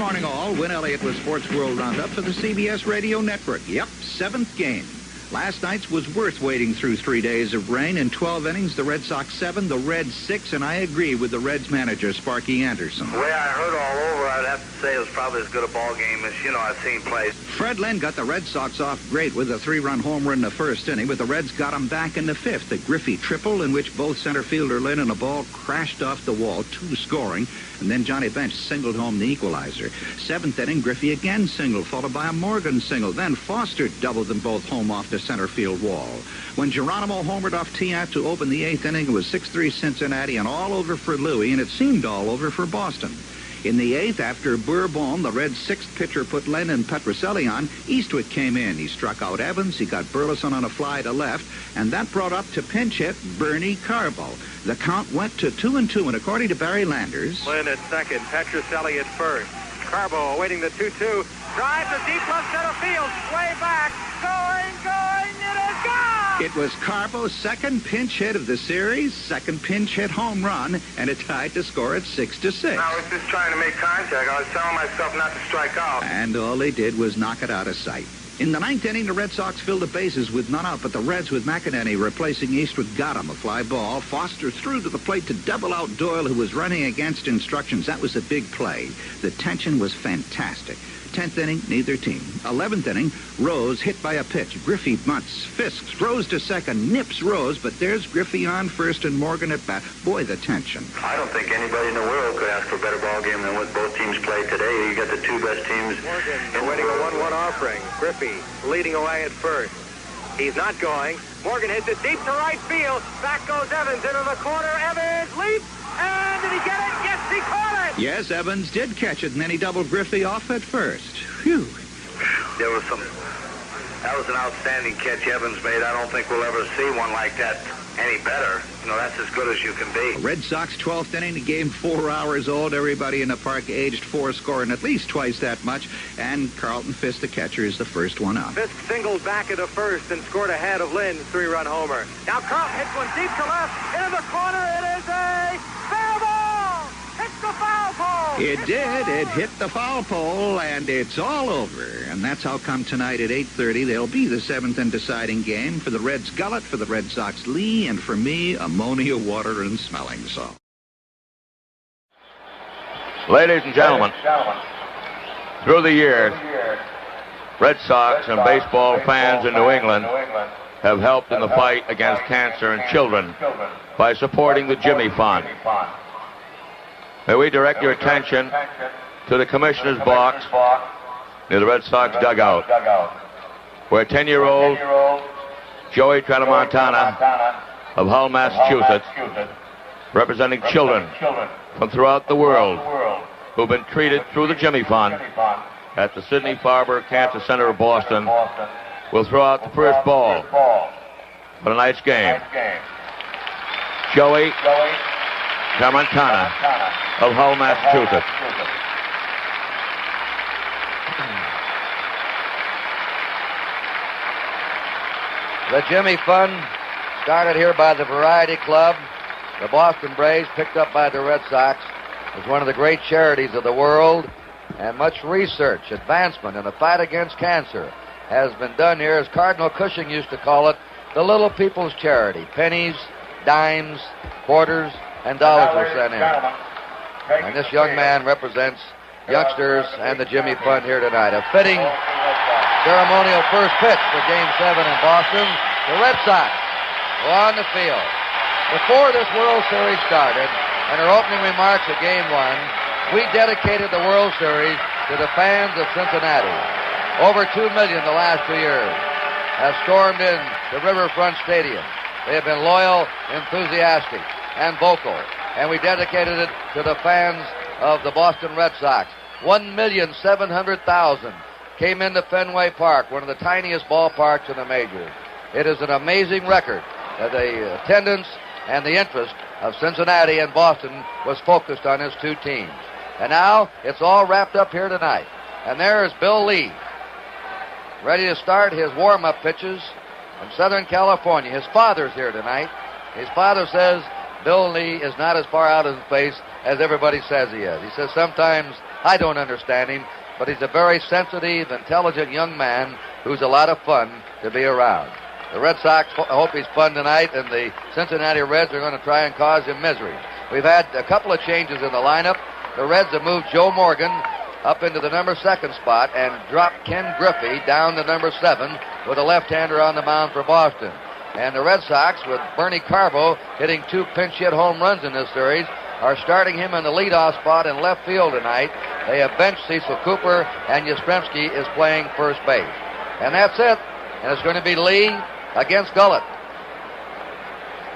morning, all. Win Elliott with Sports World Roundup for the CBS Radio Network. Yep, 7th game. Last night's was worth waiting through 3 days of rain. In 12 innings, the Red Sox 7, the Reds 6, and I agree with the Reds manager, Sparky Anderson. The way I heard all over, I'd have to say it was probably as good a ball game as, I've seen play. Fred Lynn got the Red Sox off great with a 3-run homer in the first inning, but the Reds got him back in the 5th. A Griffey triple in which both center fielder Lynn and a ball crashed off the wall, 2 scoring, and then Johnny Bench singled home the equalizer. 7th inning, Griffey again singled, followed by a Morgan single. Then Foster doubled them both home off the center field wall. When Geronimo homered off Tiat to open the 8th inning, it was 6-3 Cincinnati and all over for Louis, and it seemed all over for Boston. In the 8th, after Bourbon, the Reds' 6th pitcher put Len and Petrocelli on, Eastwood came in. He struck out Evans, he got Burleson on a fly to left, and that brought up to pinch hit Bernie Carbo. The count went to 2-2, and according to Barry Landers... Lynn at second, Petrocelli at first. Carbo awaiting the 2-2. Drive to deep left center field, way back, going, it is gone! It was Carbo's second pinch hit of the series, second pinch hit home run, and it tied the score at 6-6. I was just trying to make contact. I was telling myself not to strike out. And all they did was knock it out of sight. In the 9th inning, the Red Sox filled the bases with none out, but the Reds with McEnany replacing Eastwood got him a fly ball. Foster threw to the plate to double out Doyle, who was running against instructions. That was a big play. The tension was fantastic. 10th inning, neither team. 11th inning, Rose hit by a pitch. Griffey bunts, Fisk throws to second, nips Rose, but there's Griffey on first and Morgan at bat. Boy, the tension. I don't think anybody in the world could ask for a better ball game than what both teams played today. You got the 2 best teams. Morgan winning a 1-1 offering. Griffey leading away at first. He's not going. Morgan hits it deep to right field. Back goes Evans into the corner. Evans leaps. And did he get it? Yes, he caught it! Yes, Evans did catch it, and then he doubled Griffey off at first. Phew. That was an outstanding catch Evans made. I don't think we'll ever see one like that any better. That's as good as you can be. Red Sox 12th inning, the game 4 hours old. Everybody in the park aged 4, scoring at least twice that much. And Carlton Fisk, the catcher, is the first one up. Fisk singled back into first and scored ahead of Lynn's 3-run homer. Now Carlton hits one deep to left. Into the corner. It is a foul ball. Hits the foul pole. It did. It hit the foul pole, and it's all over. And that's how come tonight at 8:30, there'll be the 7th and deciding game for the Reds Gullett, for the Red Sox Lee, and for me, ammonia water and smelling salt. Ladies and gentlemen, through the years, Red Sox and baseball fans in New England have helped in the fight against cancer in children by supporting the Jimmy Fund. May we direct your attention to the commissioner's box near the Red Sox dugout, where 10-year-old Joey Tramontana of Hull, Massachusetts, representing children from throughout the world who've been treated through the Jimmy Fund at the Sidney Farber Cancer Center of Boston, will throw out the first ball for tonight's game. Joey Tramontana of Hull, Massachusetts. The Jimmy Fund started here by the Variety Club. The Boston Braves, picked up by the Red Sox, is one of the great charities of the world, and much research, advancement in the fight against cancer has been done here, as Cardinal Cushing used to call it, the little people's charity. Pennies, dimes, quarters, and dollars are sent in. And this young man represents youngsters and the Jimmy Fund here tonight. A fitting ceremonial first pitch for Game 7 in Boston. The Red Sox go on the field. Before this World Series started, in our opening remarks of Game 1, we dedicated the World Series to the fans of Cincinnati. Over 2 million the last 2 years have stormed in the Riverfront Stadium. They have been loyal, enthusiastic, and vocal. And we dedicated it to the fans of the Boston Red Sox. 1,700,000 came into Fenway Park, one of the tiniest ballparks in the majors. It is an amazing record that the attendance and the interest of Cincinnati and Boston was focused on his 2 teams. And now it's all wrapped up here tonight. And there is Bill Lee, ready to start his warm-up pitches from Southern California. His father's here tonight. His father says, Bill Lee is not as far out of space as everybody says he is. He says sometimes I don't understand him, but he's a very sensitive, intelligent young man who's a lot of fun to be around. The Red Sox hope he's fun tonight, and the Cincinnati Reds are going to try and cause him misery. We've had a couple of changes in the lineup. The Reds have moved Joe Morgan up into the number 2 spot and dropped Ken Griffey down to number 7 with a left-hander on the mound for Boston. And the Red Sox, with Bernie Carbo hitting 2 pinch hit home runs in this series, are starting him in the leadoff spot in left field tonight. They have benched Cecil Cooper, and Yastrzemski is playing first base. And that's it. And it's going to be Lee against Gullett.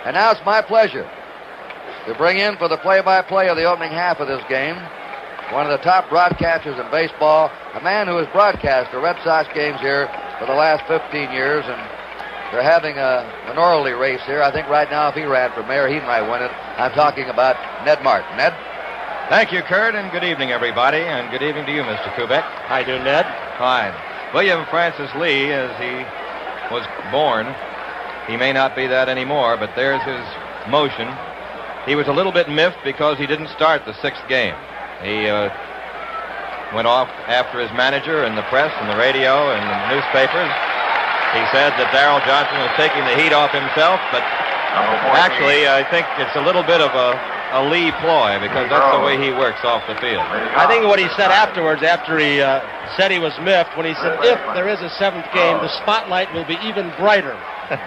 And now it's my pleasure to bring in for the play-by-play of the opening half of this game one of the top broadcasters in baseball, a man who has broadcast the Red Sox games here for the last 15 years, and they're having an orally race here. I think right now if he ran for mayor, he might win it. I'm talking about Ned Martin. Ned? Thank you, Kurt, and good evening, everybody, and good evening to you, Mr. Kubek. How you doing, Ned? Fine. William Francis Lee, as he was born, he may not be that anymore, but there's his motion. He was a little bit miffed because he didn't start the 6th game. He went off after his manager and the press and the radio and the newspapers. He said that Darrell Johnson was taking the heat off himself, but actually I think it's a little bit of a Lee ploy because that's the way he works off the field. I think what he said afterwards, after he said he was miffed, when he said, if there is a 7th game, the spotlight will be even brighter.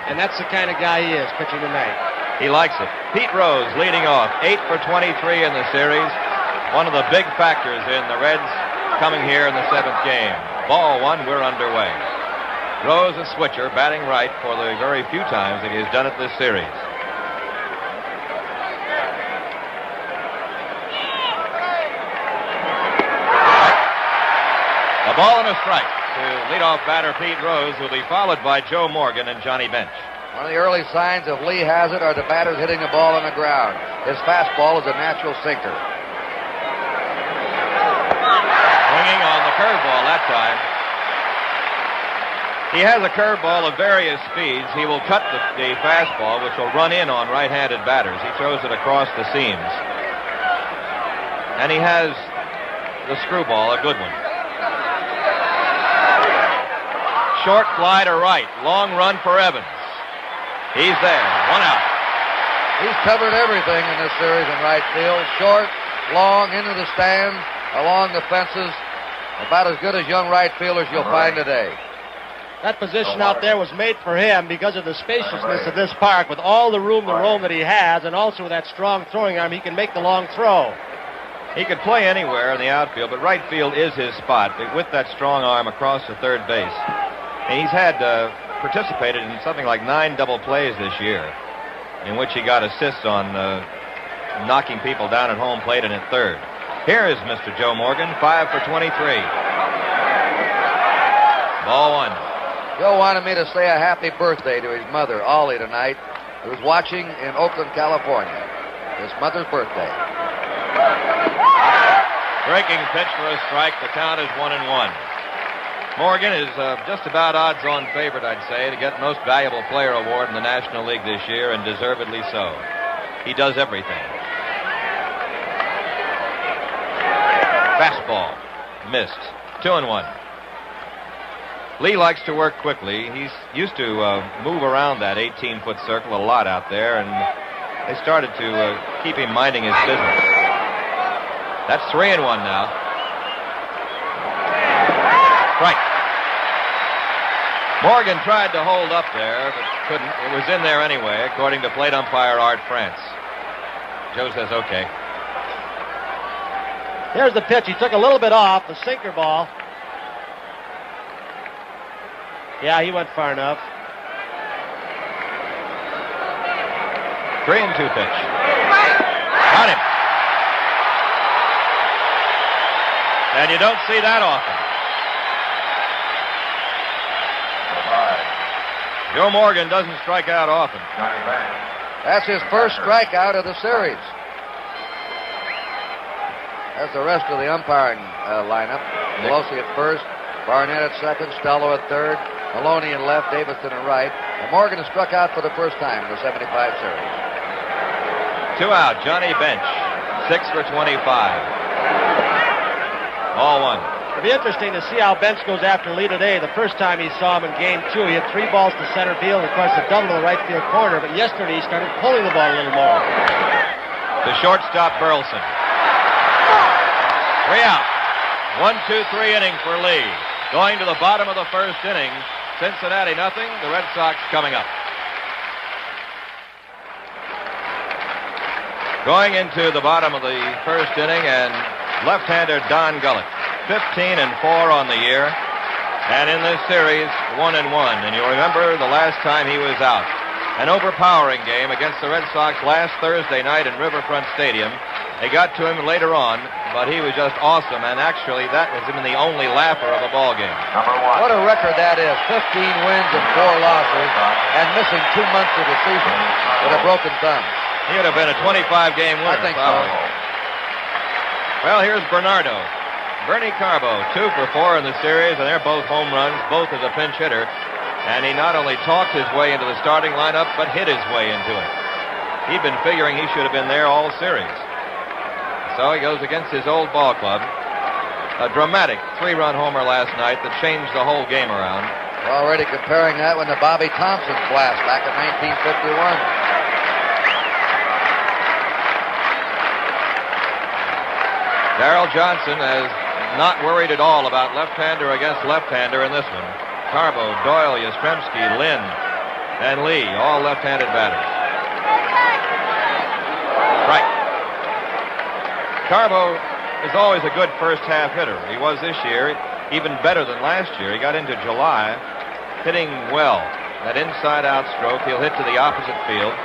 And that's the kind of guy he is, pitching tonight. He likes it. Pete Rose leading off, 8 for 23 in the series. One of the big factors in the Reds coming here in the 7th game. Ball 1, we're underway. Rose, a switcher, batting right for the very few times that he has done it this series. A ball and a strike to leadoff batter Pete Rose, who will be followed by Joe Morgan and Johnny Bench. One of the early signs of Lee has it are the batters hitting the ball on the ground. His fastball is a natural sinker. Swinging on the curveball that time. He has a curveball of various speeds. He will cut the fastball, which will run in on right-handed batters. He throws it across the seams. And he has the screwball, a good one. Short fly to right. Long run for Evans. He's there. 1 out. He's covered everything in this series in right field. Short, long, into the stands, along the fences. About as good as young right fielders you'll find today. That position out there was made for him because of the spaciousness of this park, with all the room to roam that he has, and also with that strong throwing arm, he can make the long throw. He could play anywhere in the outfield, but right field is his spot with that strong arm across the third base. And he's had participated in something like 9 double plays this year, in which he got assists on knocking people down at home plate and at third. Here is Mr. Joe Morgan, 5 for 23. Ball 1. Joe wanted me to say a happy birthday to his mother, Ollie, tonight, who's watching in Oakland, California. His mother's birthday. Breaking pitch for a strike. The count is 1-1. Morgan is just about odds-on favorite, I'd say, to get Most Valuable Player award in the National League this year, and deservedly so. He does everything. Fastball. Missed. 2-1. Lee likes to work quickly. He's used to move around that 18-foot circle a lot out there, and they started to keep him minding his business. That's 3-1 now. Strike. Morgan tried to hold up there, but couldn't. It was in there anyway, according to plate umpire Art France. Joe says, okay. Here's the pitch. He took a little bit off, the sinker ball. Yeah, he went far enough. 3-2 pitch. Got him. And you don't see that often. Joe Morgan doesn't strike out often. That's his first strikeout of the series. That's the rest of the umpiring lineup. Pelosi at first, Barnett at second, Stello at third, Maloney in left, Davidson at right. And Morgan has struck out for the first time in the 75 series. 2 out. Johnny Bench, 6 for 25. Ball 1. It'll be interesting to see how Bench goes after Lee today. The first time he saw him in game 2, he had 3 balls to center field, and of course a double to the right field corner. But yesterday he started pulling the ball a little more. The shortstop, Burleson. 3 out. 1-2-3 inning for Lee. Going to the bottom of the first inning. Cincinnati nothing. The Red Sox coming up. Going into the bottom of the first inning, and left-hander Don Gullett, 15-4 on the year, and in this series 1-1. And you'll remember the last time he was out, an overpowering game against the Red Sox last Thursday night in Riverfront Stadium. They got to him later on, but he was just awesome, and actually that was him the only laugher of a ball game. What a record that is. 15 wins and 4 losses, and missing 2 months of the season with a broken thumb. He would have been a 25-game winner. I think probably. so. Well, here's Bernardo. Bernie Carbo, 2 for 4 in the series, and they're both home runs, both as a pinch hitter. And he not only talked his way into the starting lineup, but hit his way into it. He'd been figuring he should have been there all series. So he goes against his old ball club. A dramatic 3-run homer last night that changed the whole game around. We're already comparing that with the Bobby Thompson blast back in 1951. Darrell Johnson is not worried at all about left-hander against left-hander in this one. Carbo, Doyle, Yastrzemski, Lynn, and Lee, all left-handed batters. Right. Carbo is always a good first-half hitter. He was this year, even better than last year. He got into July hitting well. That inside-out stroke, he'll hit to the opposite field.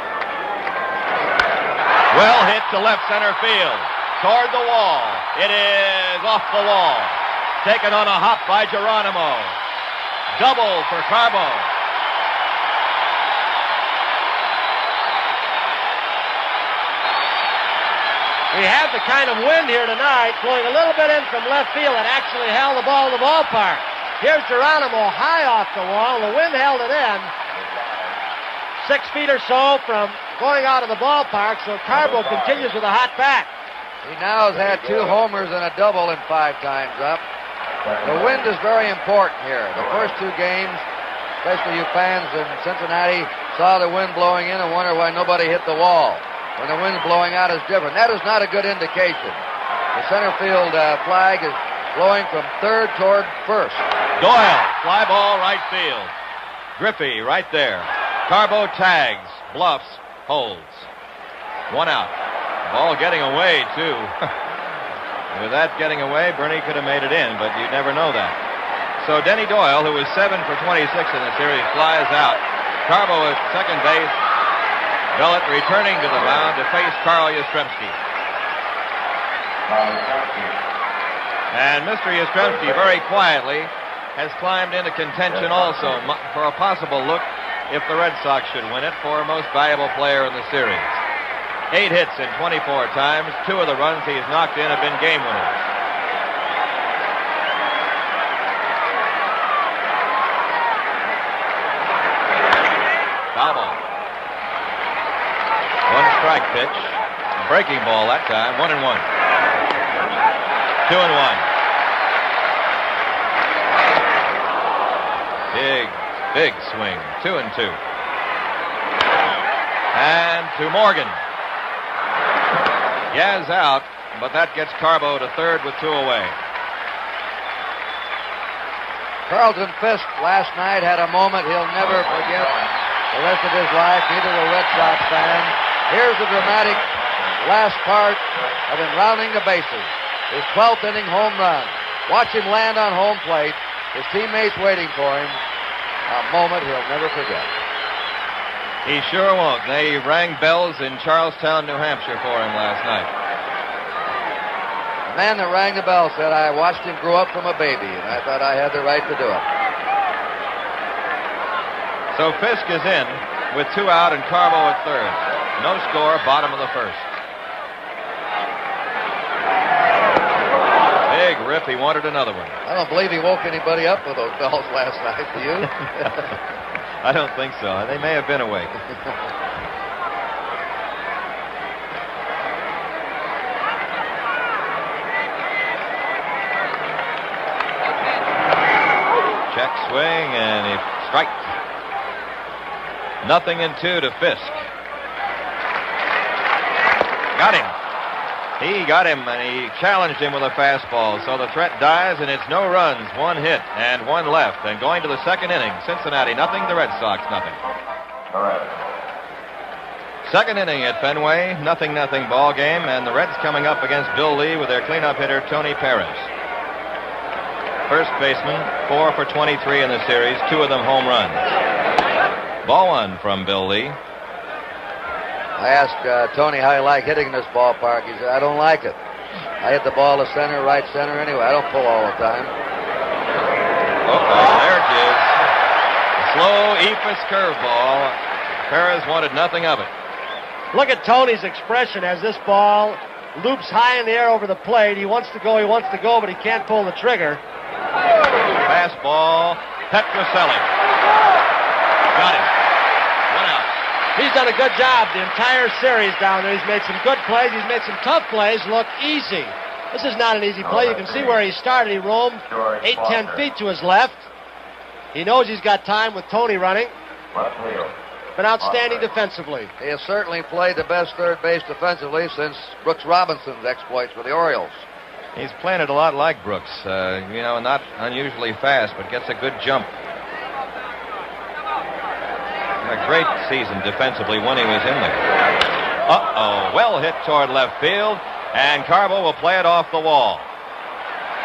Well hit to left center field. Toward the wall. It is off the wall. Taken on a hop by Geronimo. Double for Carbo. We have the kind of wind here tonight, blowing a little bit in from left field that actually held the ball in the ballpark. Here's Geronimo high off the wall. The wind held it in 6 feet or so from going out of the ballpark, so Carbo continues with a hot bat. He now has had 2 homers and a double in 5 times up. The wind is very important here. The first 2 games, especially you fans in Cincinnati, saw the wind blowing in and wonder why nobody hit the wall. When the wind's blowing out, it's different. That is not a good indication. The center field flag is blowing from third toward first. Doyle, fly ball right field. Griffey right there. Carbo tags, bluffs, holds. 1 out. Ball getting away, too. With that getting away, Bernie could have made it in, but you never know that. So Denny Doyle, who was 7 for 26 in the series, flies out. Carbo at second base. Gullett returning to the mound to face Carl Yastrzemski. And Mr. Yastrzemski, very quietly, has climbed into contention also for a possible look, if the Red Sox should win it, for most valuable player in the series. 8 hits in 24 times. 2 of the runs he's knocked in have been game winners. Foul ball. 1 strike pitch. A breaking ball that time. 1-1. 2-1. Big swing. 2-2. And to Morgan. Yaz out, but that gets Carbo to third with 2 away. Carlton Fisk last night had a moment he'll never forget the rest of his life, neither will Red Sox fans. Here's the dramatic last part of him rounding the bases. His 12th inning home run. Watch him land on home plate. His teammates waiting for him. A moment he'll never forget. He sure won't. They rang bells in Charlestown, New Hampshire for him last night. The man that rang the bell said, I watched him grow up from a baby, and I thought I had the right to do it. So Fisk is in with 2 out and Carbo at third. No score, bottom of the first. Big rip. He wanted another one. I don't believe he woke anybody up with those bells last night, do you? I don't think so. They may have been awake. Check swing, and he strike. 0-2 to Fisk. Got him. He got him, and he challenged him with a fastball. So the threat dies, and it's no runs, 1 hit, and 1 left. And going to the second inning, Cincinnati nothing, the Red Sox nothing. All right. Second inning at Fenway, 0-0 ball game, and the Reds coming up against Bill Lee with their cleanup hitter, Tony Perez. First baseman, 4 for 23 in the series, 2 of them home runs. Ball 1 from Bill Lee. I asked Tony how he liked hitting this ballpark. He said, I don't like it. I hit the ball to center, right center anyway. I don't pull all the time. There it is. A slow Ephus curveball. Perez wanted nothing of it. Look at Tony's expression as this ball loops high in the air over the plate. He wants to go, but he can't pull the trigger. Fastball, Petrocelli. Got him. 1 out. He's done a good job the entire series down there. He's made some good plays. He's made some tough plays look easy. This is not an easy play. You can see where he started. He roamed 8-10 feet to his left. He knows he's got time with Tony running. Been outstanding defensively. He has certainly played the best third base defensively since Brooks Robinson's exploits for the Orioles. He's playing it a lot like Brooks. Not unusually fast, but gets a good jump. A great season defensively when he was in there. Well hit toward left field, and Carbo will play it off the wall.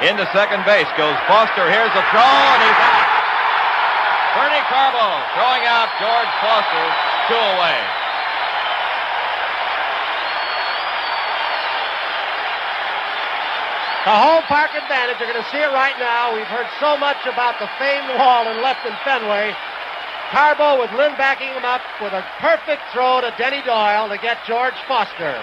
Into second base goes Foster. Here's the throw, and he's out. Bernie Carbo throwing out George Foster, 2 away. The home park advantage. You're going to see it right now. We've heard so much about the famed wall and left in Fenway. Carbo with Lynn backing him up with a perfect throw to Denny Doyle to get George Foster.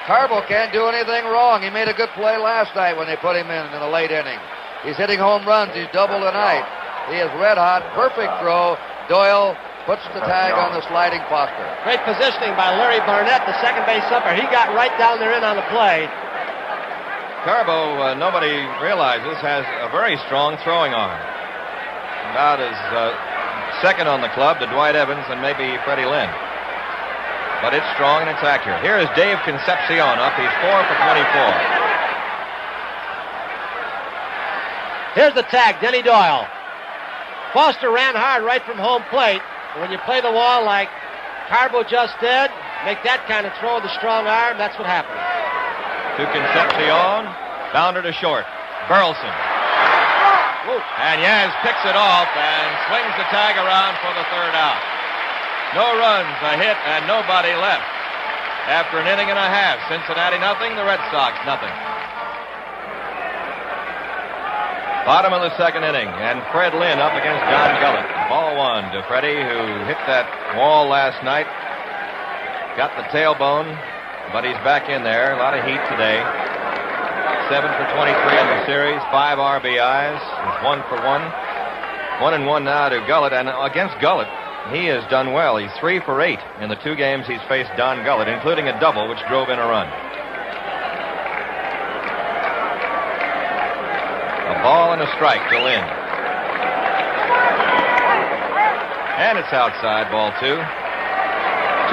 Carbo can't do anything wrong. He made a good play last night when they put him in the late inning. He's hitting home runs. He's doubled tonight. He is red hot. Perfect throw. Doyle puts the tag on the sliding Foster. Great positioning by Larry Barnett, the second base upper. He got right down there in on the play. Carbo, nobody realizes, has a very strong throwing arm. About as second on the club to Dwight Evans and maybe Freddie Lynn. But it's strong and it's accurate. Here is Dave Concepcion up. He's 4 for 24. Here's the tag, Denny Doyle. Foster ran hard right from home plate. And when you play the wall like Carbo just did, make that kind of throw with a strong arm, that's what happens. To Concepcion, bounder to short. Burleson. And Yaz picks it off and swings the tag around for the 3rd out. No runs, a hit, and nobody left. After an inning and a half, Cincinnati nothing, the Red Sox nothing. Bottom of the second inning, and Fred Lynn up against Don Gullett. Ball 1 to Freddie, who hit that wall last night. Got the tailbone, but he's back in there. A lot of heat today. 7 for 23 in the series, 5 RBIs. He's 1 for 1. 1-1 now to Gullett, and against Gullett, he has done well. He's 3 for 8 in the 2 games he's faced Don Gullett, including a double which drove in a run. A ball and a strike to Lynn. And it's outside, ball 2.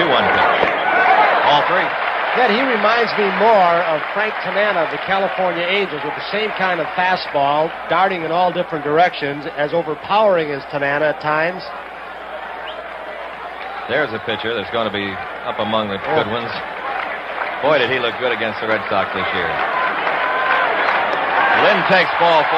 2-1 pitch. Ball 3. Yet he reminds me more of Frank Tanana of the California Angels with the same kind of fastball, darting in all different directions, as overpowering as Tanana at times. There's a pitcher that's going to be up among the good ones. Boy, did he look good against the Red Sox this year. Lynn takes ball 4.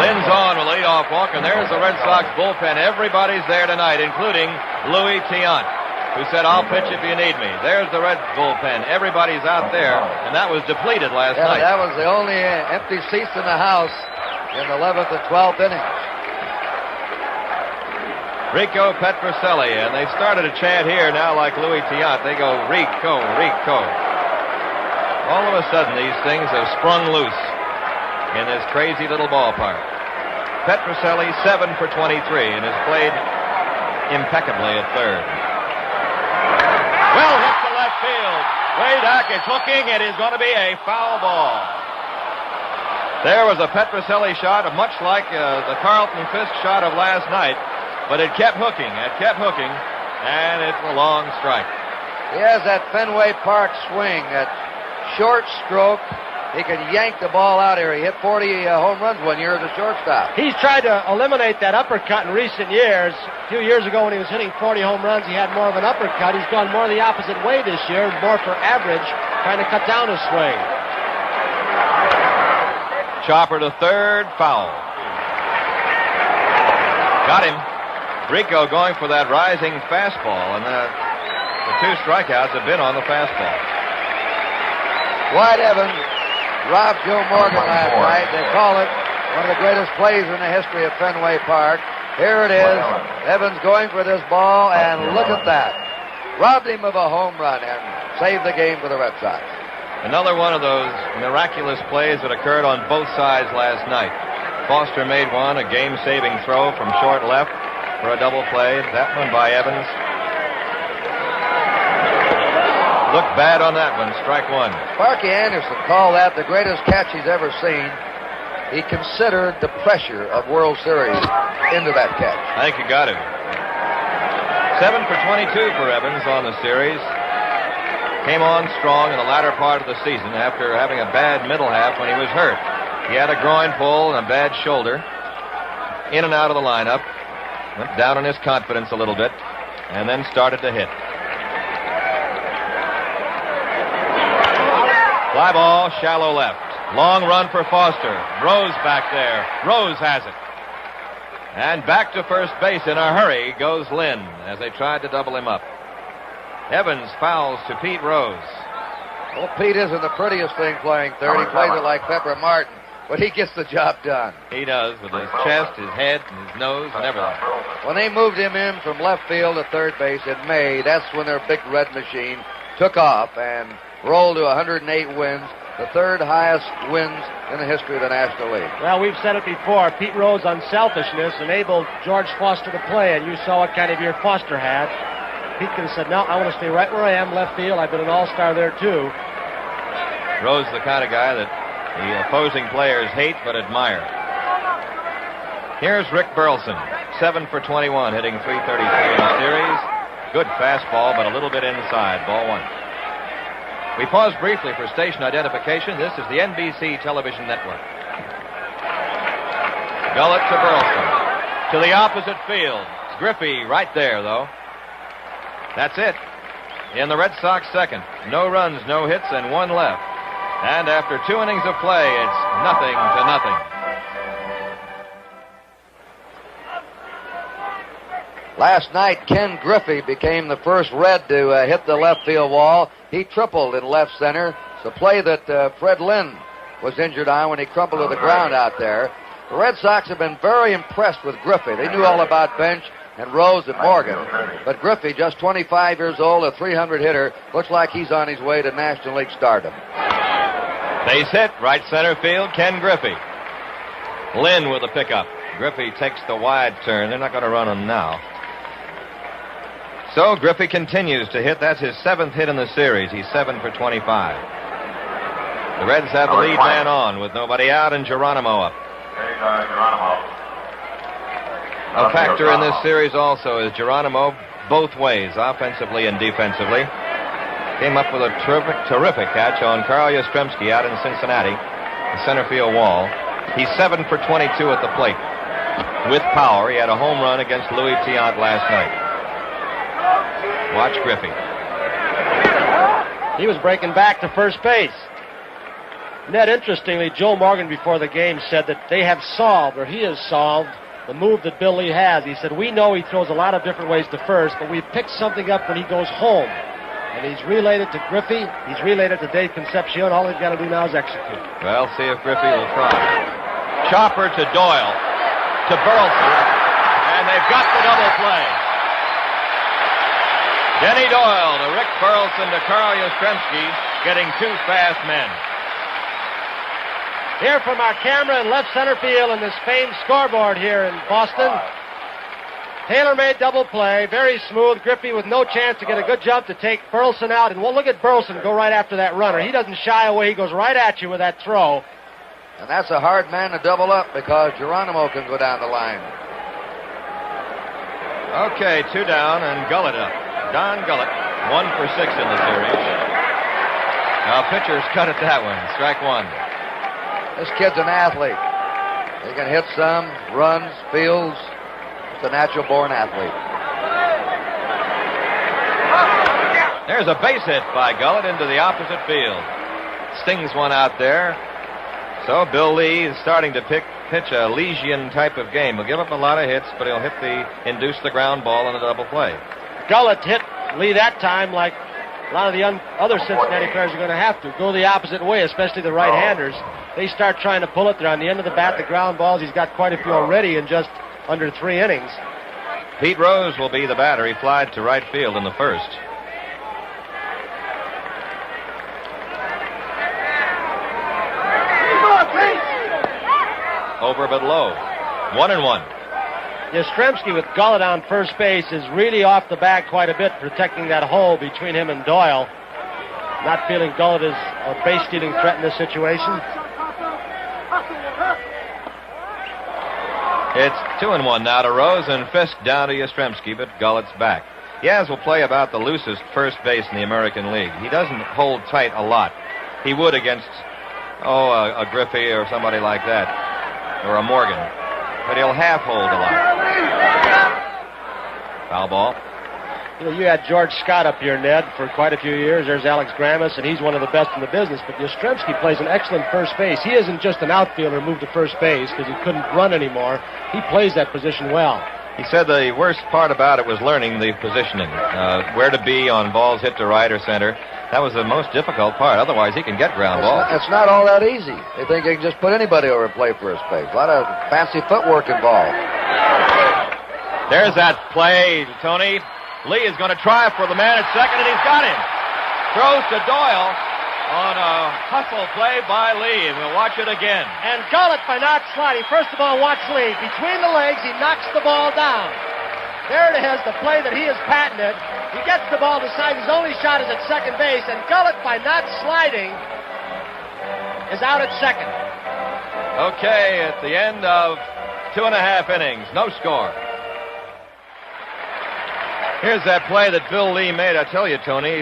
Lynn's on with leadoff walk, and there's the Red Sox bullpen. Everybody's there tonight, including Louis Tiant, who said, I'll pitch if you need me. There's the Red bullpen. Everybody's out there, and that was depleted last night. That was the only empty seats in the house in the 11th and 12th innings. Rico Petrocelli, and they started a chant here now like Louis Tiant. They go, Rico, Rico. All of a sudden, these things have sprung loose in this crazy little ballpark. Petrocelli, 7 for 23, and has played impeccably at third. Well hit to left field. Way back, it's hooking. It is going to be a foul ball. There was a Petroselli shot, much like the Carlton Fisk shot of last night, but it kept hooking. And it's a long strike. He has that Fenway Park swing, that short stroke. He can yank the ball out here. He hit 40 home runs one year as a shortstop. He's tried to eliminate that uppercut in recent years. A few years ago when he was hitting 40 home runs, he had more of an uppercut. He's gone more the opposite way this year, more for average, trying to cut down his swing. Chopper to third, foul. Got him. Rico going for that rising fastball, and the two strikeouts have been on the fastball. White Evans robbed Joe Morgan last night. They call it one of the greatest plays in the history of Fenway Park. Here it is. Evans going for this ball, and look at that. Robbed him of a home run and saved the game for the Red Sox. Another one of those miraculous plays that occurred on both sides last night. Foster made one, a game-saving throw from short left for a double play. That one by Evans. Looked bad on that one, strike one. Sparky Anderson called that the greatest catch he's ever seen. He considered the pressure of World Series into that catch. I think you got him. 7 for 22 for Evans on the series. Came on strong in the latter part of the season after having a bad middle half when he was hurt. He had a groin pull and a bad shoulder. In and out of the lineup. Went down on his confidence a little bit and then started to hit. Fly ball, shallow left. Long run for Foster. Rose back there. Rose has it. And back to first base in a hurry goes Lynn as they tried to double him up. Evans fouls to Pete Rose. Well, Pete isn't the prettiest thing playing third. He plays it like Pepper Martin, but he gets the job done. He does, with his chest, his head, and his nose, and everything. When they moved him in from left field to third base in May, that's when their big red machine took off and rolled to 108 wins, the third highest wins in the history of the National League. Well, we've said it before. Pete Rose's unselfishness enabled George Foster to play, and you saw what kind of year Foster had. Pete could have said, no, I want to stay right where I am, left field. I've been an all-star there, too. Rose is the kind of guy that the opposing players hate but admire. Here's Rick Burleson, 7 for 21, hitting .333 in the series. Good fastball, but a little bit inside. Ball one. We pause briefly for station identification. This is the NBC television network. Gullett to Burleson. To the opposite field. Griffey right there, though. That's it. In the Red Sox second. No runs, no hits, and one left. And after 2 innings of play, it's 0-0. Last night, Ken Griffey became the first Red to hit the left field wall. He tripled in left center. It's a play that Fred Lynn was injured on when he crumpled to the ground out there. The Red Sox have been very impressed with Griffey. They knew all about Bench and Rose and Morgan. But Griffey, just 25 years old, a 300 hitter, looks like he's on his way to National League stardom. Base hit, right center field, Ken Griffey. Lynn with a pickup. Griffey takes the wide turn. They're not going to run him now. So Griffey continues to hit. That's his 7th hit in the series. He's 7 for 25. The Reds have the lead man on with nobody out and Geronimo up. A factor in this series also is Geronimo both ways, offensively and defensively. Came up with a terrific catch on Carl Yastrzemski out in Cincinnati, the center field wall. He's 7 for 22 at the plate. With power, he had a home run against Louis Tiant last night. Watch Griffey. He was breaking back to first base. Ned, interestingly, Joe Morgan before the game said that they have solved, or he has solved, the move that Bill Lee has. He said, we know he throws a lot of different ways to first, but we picked something up when he goes home. And he's relayed it to Griffey. He's relayed it to Dave Concepcion. All they've got to do now is execute. Well, see if Griffey will try. Chopper to Doyle. To Burleson. And they've got the double play. Denny Doyle to Rick Burleson to Carl Yastrzemski, getting 2 fast men. Here from our camera in left center field in this famed scoreboard here in Boston. Tailor-made double play, very smooth. Griffey with no chance to get a good jump to take Burleson out. And we'll look at Burleson go right after that runner. He doesn't shy away. He goes right at you with that throw. And that's a hard man to double up because Geronimo can go down the line. Okay, 2 down and Gullett up. Don Gullett, 1 for 6 in the series. Now pitchers cut at that one. Strike 1. This kid's an athlete. He can hit some, runs, fields. Just a natural-born athlete. There's a base hit by Gullett into the opposite field. Stings one out there. So Bill Lee is starting to pitch a Legion type of game. He'll give up a lot of hits, but he'll induce the ground ball in a double play. Gullett hit Lee that time like a lot of the other Cincinnati players are going to have to. Go the opposite way, especially the right-handers. They start trying to pull it. They're on the end of the bat, the ground balls. He's got quite a few already in just under 3 innings. Pete Rose will be the batter. He flied to right field in the first. Over but low. 1-1. Yastrzemski with Gullett on first base is really off the bag quite a bit, protecting that hole between him and Doyle. Not feeling Gullett is a base-stealing threat in this situation. It's 2-1 now to Rose, and Fisk down to Yastrzemski, but Gullett's back. Yaz will play about the loosest first base in the American League. He doesn't hold tight a lot. He would against, a Griffey or somebody like that, or a Morgan. But he'll half hold a lot. Foul ball. You know, you had George Scott up here, Ned, for quite a few years. There's Alex Grammas, and he's one of the best in the business. But Yastrzemski plays an excellent first base. He isn't just an outfielder moved to first base because he couldn't run anymore. He plays that position well. He said the worst part about it was learning the positioning, where to be on balls hit to right or center. That was the most difficult part. Otherwise, he can get ground balls. It's not all that easy. They think you can just put anybody over and play first base. A lot of fancy footwork involved. There's that play, Tony. Lee is going to try for the man at second, and he's got him. Throws to Doyle on a hustle play by Lee, and we'll watch it again. And Gullett, by not sliding, first of all, watch Lee. Between the legs, he knocks the ball down. There it is, the play that he has patented. He gets the ball, decides his only shot is at second base, and Gullett, by not sliding, is out at second. Okay, at the end of 2.5 innings, no score. Here's that play that Bill Lee made. I tell you, Tony,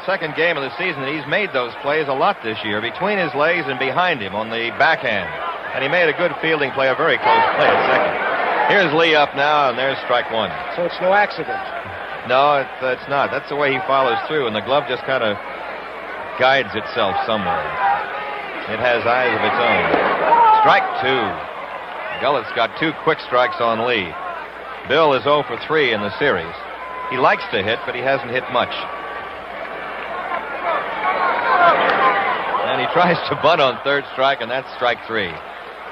second game of the season, he's made those plays a lot this year, between his legs and behind him on the backhand. And he made a good fielding play, a very close play at second. Here's Lee up now, and there's strike 1. So it's no accident. No, it's not. That's the way he follows through, and the glove just kind of guides itself somewhere. It has eyes of its own. Strike 2. Gullett's got 2 quick strikes on Lee. Bill is 0 for 3 in the series. He likes to hit, but he hasn't hit much. And he tries to bunt on third strike, and that's strike 3.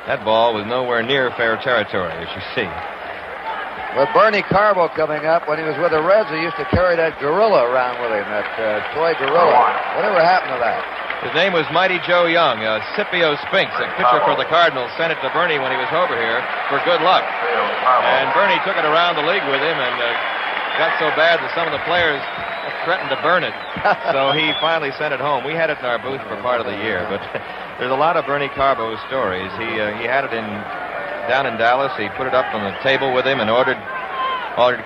That ball was nowhere near fair territory, as you see. With Bernie Carbo coming up, when he was with the Reds, he used to carry that gorilla around with him, that toy gorilla. Whatever happened to that? His name was Mighty Joe Young, Scipio Spinks, a pitcher for the Cardinals, sent it to Bernie when he was over here for good luck. And Bernie took it around the league with him and got so bad that some of the players threatened to burn it. So he finally sent it home. We had it in our booth for part of the year, but there's a lot of Bernie Carbo stories. He had it down in Dallas. He put it up on the table with him and ordered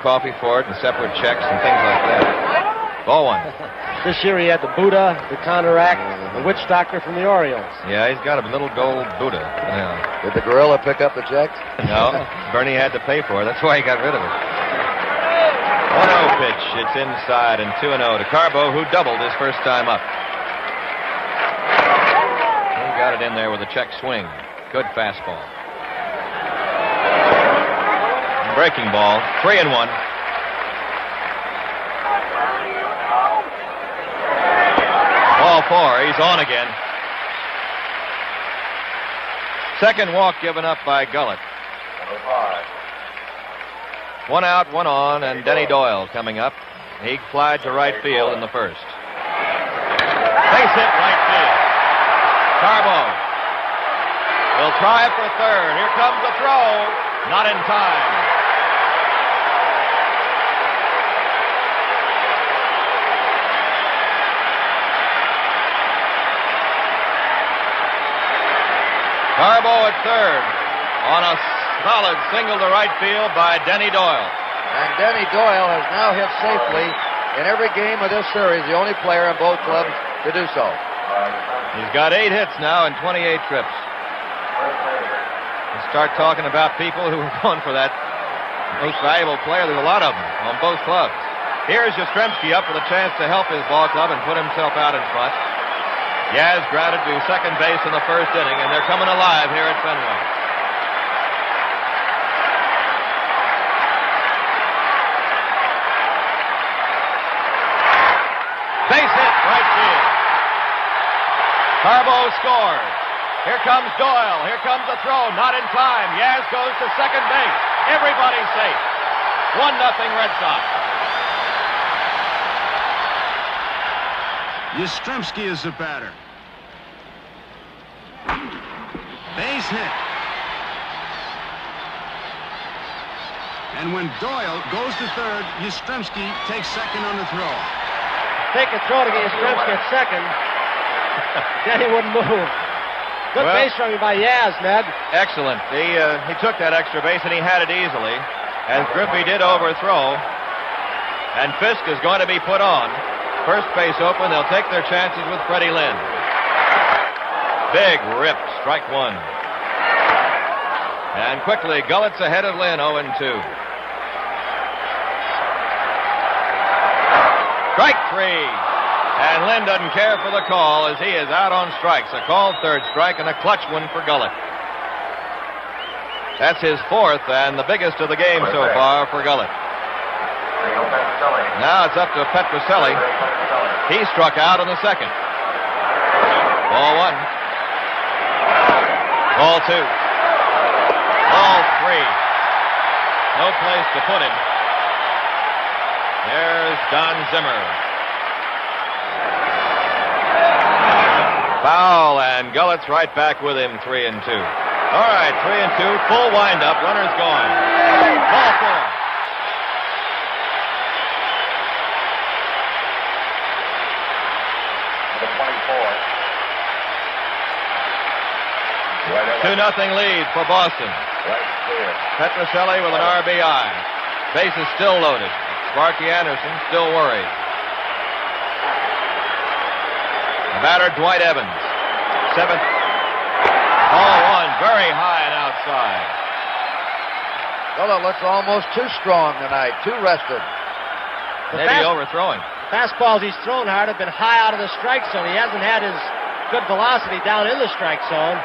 coffee for it and separate checks and things like that. Ball 1. This year he had the Buddha, the Counteract, the Witch Doctor from the Orioles. Yeah, he's got a little gold Buddha. Yeah. Did the gorilla pick up the checks? No, Bernie had to pay for it. That's why he got rid of it. 1-0 pitch. It's inside and 2-0 to Carbo, who doubled his first time up. He got it in there with a check swing. Good fastball. Breaking ball. 3-1. Ball 4. He's on again. Second walk given up by Gullett. 1 out, 1 on, and Denny Doyle coming up. He flied to right field in the first. Base hit right field. Carbo will try for third. Here comes the throw. Not in time. Garbo at third on a solid single to right field by Denny Doyle. And Denny Doyle has now hit safely in every game of this series, the only player in both clubs to do so. He's got 8 hits now and 28 trips. You start talking about people who are going for that most valuable player. There's a lot of them on both clubs. Here's Yastrzemski up with a chance to help his ball club and put himself out in front. Yaz grounded to second base in the first inning, and they're coming alive here at Fenway. Base hit, right field. Garbo scores. Here comes Doyle. Here comes the throw. Not in time. Yaz goes to second base. Everybody's safe. 1-0 Red Sox. Yastrzemski is the batter. Base hit. And when Doyle goes to third, Yastrzemski takes second on the throw. Take a throw to get Yastrzemski at second. Then he wouldn't move. Good base running by Yaz, Ned. Excellent. He took that extra base and he had it easily, as Griffey did overthrow. And Fisk is going to be put on. First base open. They'll take their chances with Freddie Lynn. Big rip, strike one. And quickly, Gullett's ahead of Lynn, 0-2. Strike 3. And Lynn doesn't care for the call as he is out on strikes. A called third strike and a clutch one for Gullett. That's his fourth and the biggest of the game so far for Gullett. Now it's up to Petroselli. He struck out in the second. Ball 1. Ball 2. Ball 3. No place to put him. There's Don Zimmer. Foul, and Gullett's right back with him, 3-2. All right, 3-2, full windup, runners going. Ball 4. The 24. 2-0 lead for Boston. Petroselli with an RBI. Base is still loaded. Sparky Anderson still worried. The batter, Dwight Evans. 7th. Ball 1, very high and outside. Gullett looks almost too strong tonight, too rested. Maybe overthrowing. Fastballs he's thrown hard have been high out of the strike zone. He hasn't had his good velocity down in the strike zone.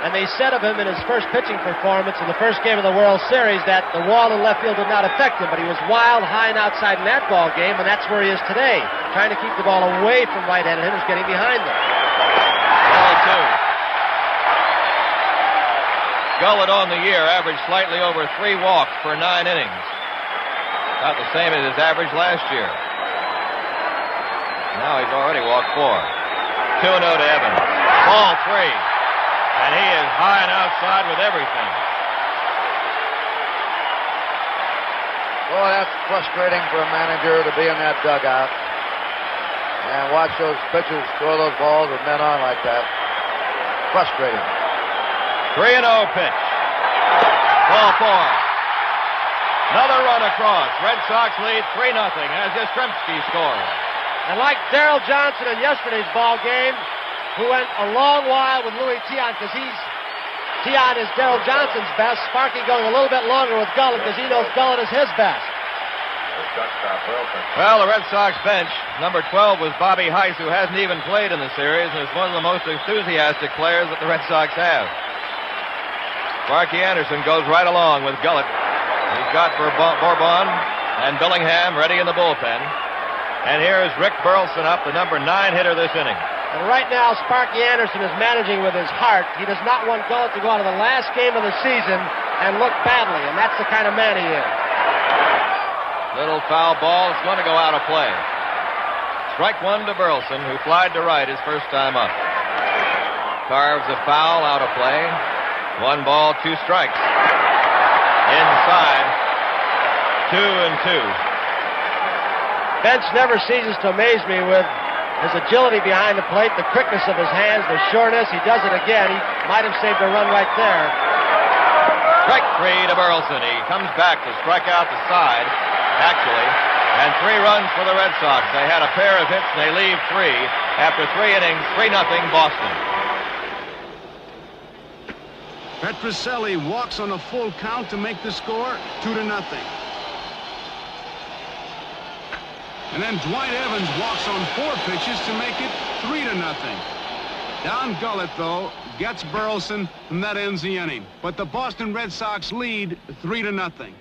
And they said of him in his first pitching performance in the first game of the World Series that the wall in left field did not affect him, but he was wild, high, and outside in that ball game, and that's where he is today, trying to keep the ball away from right-handed hitters getting behind them. Ball 2. Gullett on the year averaged slightly over 3 walks per 9 innings. About the same as his average last year. Now he's already walked 4. 2-0 to Evans. Ball 3. And he is high and outside with everything. Boy, that's frustrating for a manager to be in that dugout and watch those pitchers throw those balls with men on like that. Frustrating. 3-0 pitch. Ball 4. Another run across. Red Sox lead 3-0 as Yastrzemski scores. And like Darrell Johnson in yesterday's ball game, who went a long while with Louis Tion because Tion is Darrell Johnson's best. Sparky going a little bit longer with Gullett because he knows Gullett is his best. Well, the Red Sox bench, number 12 was Bobby Heiss, who hasn't even played in the series and is one of the most enthusiastic players that the Red Sox have. Sparky Anderson goes right along with Gullett. He's got Bourbon and Billingham ready in the bullpen. And here's Rick Burleson up, the number 9 hitter this inning. And right now, Sparky Anderson is managing with his heart. He does not want Gullett to go out of the last game of the season and look badly, and that's the kind of man he is. Little foul ball. It's going to go out of play. Strike 1 to Burleson, who flied to right his first time up. Carves a foul out of play. 1 ball, 2 strikes. Inside. 2-2. Bench never ceases to amaze me with his agility behind the plate, the quickness of his hands, the sureness. He does it again. He might have saved a run right there. Strike 3 to Burleson. He comes back to strike out the side, actually, and 3 runs for the Red Sox. They had a pair of hits, and they leave 3 after 3 innings, 3-0 Boston. Petrocelli walks on a full count to make the score 2-0. And then Dwight Evans walks on 4 pitches to make it 3-0. Don Gullett, though, gets Burleson, and that ends the inning. But the Boston Red Sox lead 3-0.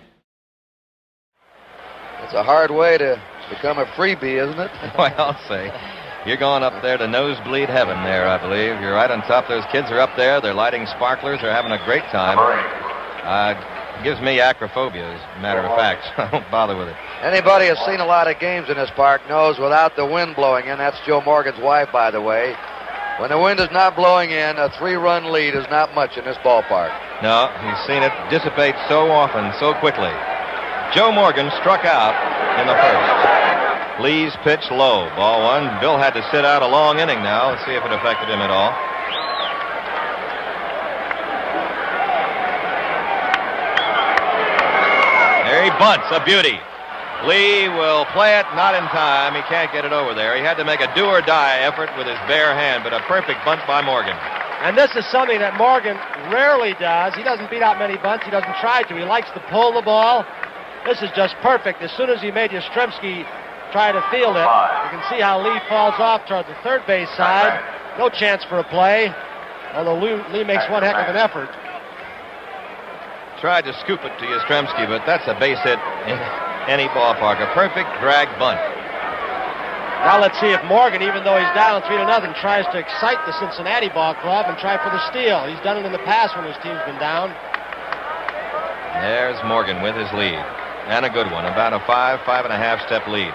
It's a hard way to become a freebie, isn't it? Well, I'll say. You're going up there to nosebleed heaven there, I believe. You're right on top. Those kids are up there. They're lighting sparklers. They're having a great time. Gives me acrophobia, as a matter of fact, so I don't bother with it. Anybody who's seen a lot of games in this park knows without the wind blowing in, that's Joe Morgan's wife, by the way, when the wind is not blowing in, a 3-run lead is not much in this ballpark. No, he's seen it dissipate so often, so quickly. Joe Morgan struck out in the first. Lee's pitch low, ball 1. Bill had to sit out a long inning now. Let's see if it affected him at all. There he bunts, a beauty. Lee will play it, not in time. He can't get it over there. He had to make a do-or-die effort with his bare hand, but a perfect bunt by Morgan. And this is something that Morgan rarely does. He doesn't beat out many bunts. He doesn't try to. He likes to pull the ball. This is just perfect. As soon as he made Yastrzemski try to field it, you can see how Lee falls off toward the third base side. No chance for a play, although Lee makes one heck of an effort. Tried to scoop it to Yastrzemski, but that's a base hit in any ballpark. A perfect drag bunt. Now let's see if Morgan, even though he's down 3-0, tries to excite the Cincinnati ball club and try for the steal. He's done it in the past when his team's been down. There's Morgan with his lead. And a good one. About a 5.5 step lead.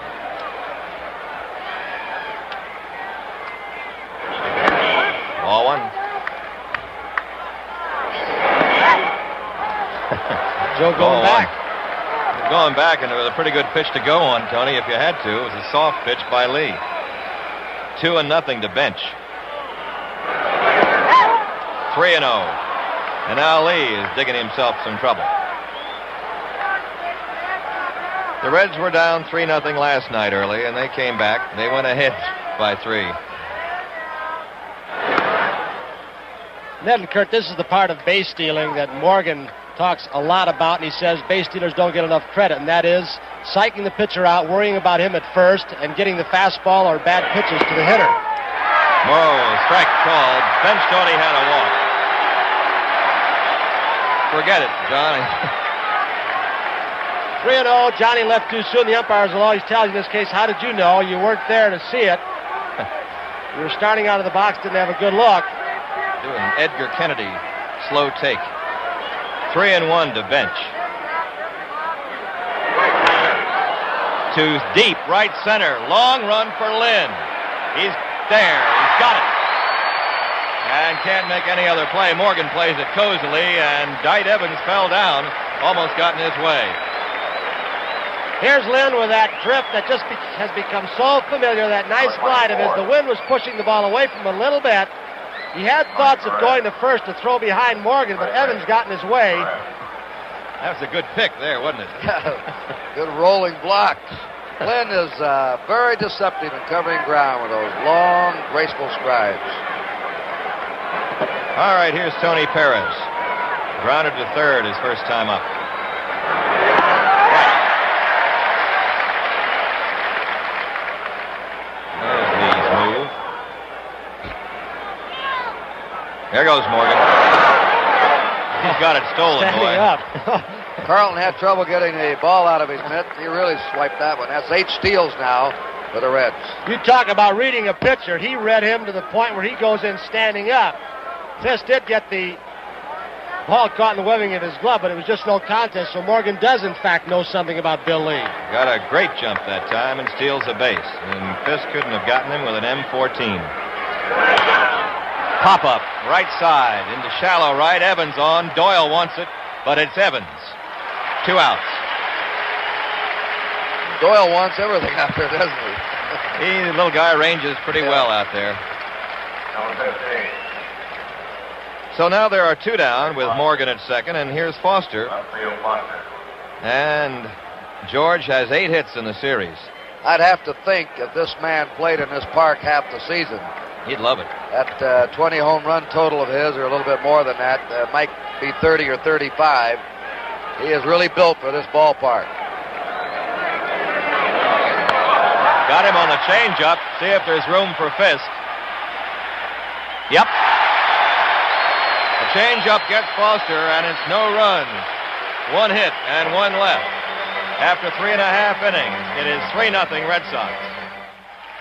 Ball 1. Joe going back. Going back, and it was a pretty good pitch to go on, Tony, if you had to. It was a soft pitch by Lee. 2-0 to bench. 3-0. And now Lee is digging himself some trouble. The Reds were down 3-0 last night early, and they came back. They went ahead by 3. Ned and Kurt, this is the part of base stealing that Morgan talks a lot about, and he says base stealers don't get enough credit, and that is psyching the pitcher out, worrying about him at first, and getting the fastball or bad pitches to the hitter. Whoa, strike called. Bench thought he had a walk. Forget it, Johnny. 3-0, Johnny left too soon. The umpires will always tell you in this case, how did you know? You weren't there to see it. You were starting out of the box, didn't have a good look. Doing Edgar Kennedy slow take. 3-1 to bench. To deep right center. Long run for Lynn. He's there. He's got it. And can't make any other play. Morgan plays it cozily, and Dwight Evans fell down. Almost got in his way. Here's Lynn with that drift that just has become so familiar, that nice glide of his. The wind was pushing the ball away from him a little bit. He had thoughts of going to first to throw behind Morgan, but Evans got in his way. That was a good pick there, wasn't it? Good rolling blocks. Lynn is very deceptive in covering ground with those long, graceful strides. All right, here's Tony Perez. Grounded to third his first time up. There's Lee's move. There goes Morgan. He's got it stolen, boy. Up. Carlton had trouble getting the ball out of his mitt. He really swiped that one. That's 8 steals now for the Reds. You talk about reading a pitcher. He read him to the point where he goes in standing up. Fisk did get the ball caught in the webbing of his glove, but it was just no contest, so Morgan does, in fact, know something about Bill Lee. Got a great jump that time and steals a base, and Fisk couldn't have gotten him with an M14. Pop-up, right side, into shallow right. Evans on. Doyle wants it, but it's Evans. 2 outs. Doyle wants everything out there, doesn't he? The little guy ranges pretty well out there. So now there are 2 down with Morgan at second, and here's Foster. And George has 8 hits in the series. I'd have to think if this man played in this park half the season, he'd love it. That 20 home run total of his, or a little bit more than that, might be 30 or 35. He is really built for this ballpark. Got him on the changeup. See if there's room for Fisk. Yep. The changeup gets Foster, and it's no runs. 1 hit and 1 left. After 3.5 innings, it is 3-0 Red Sox.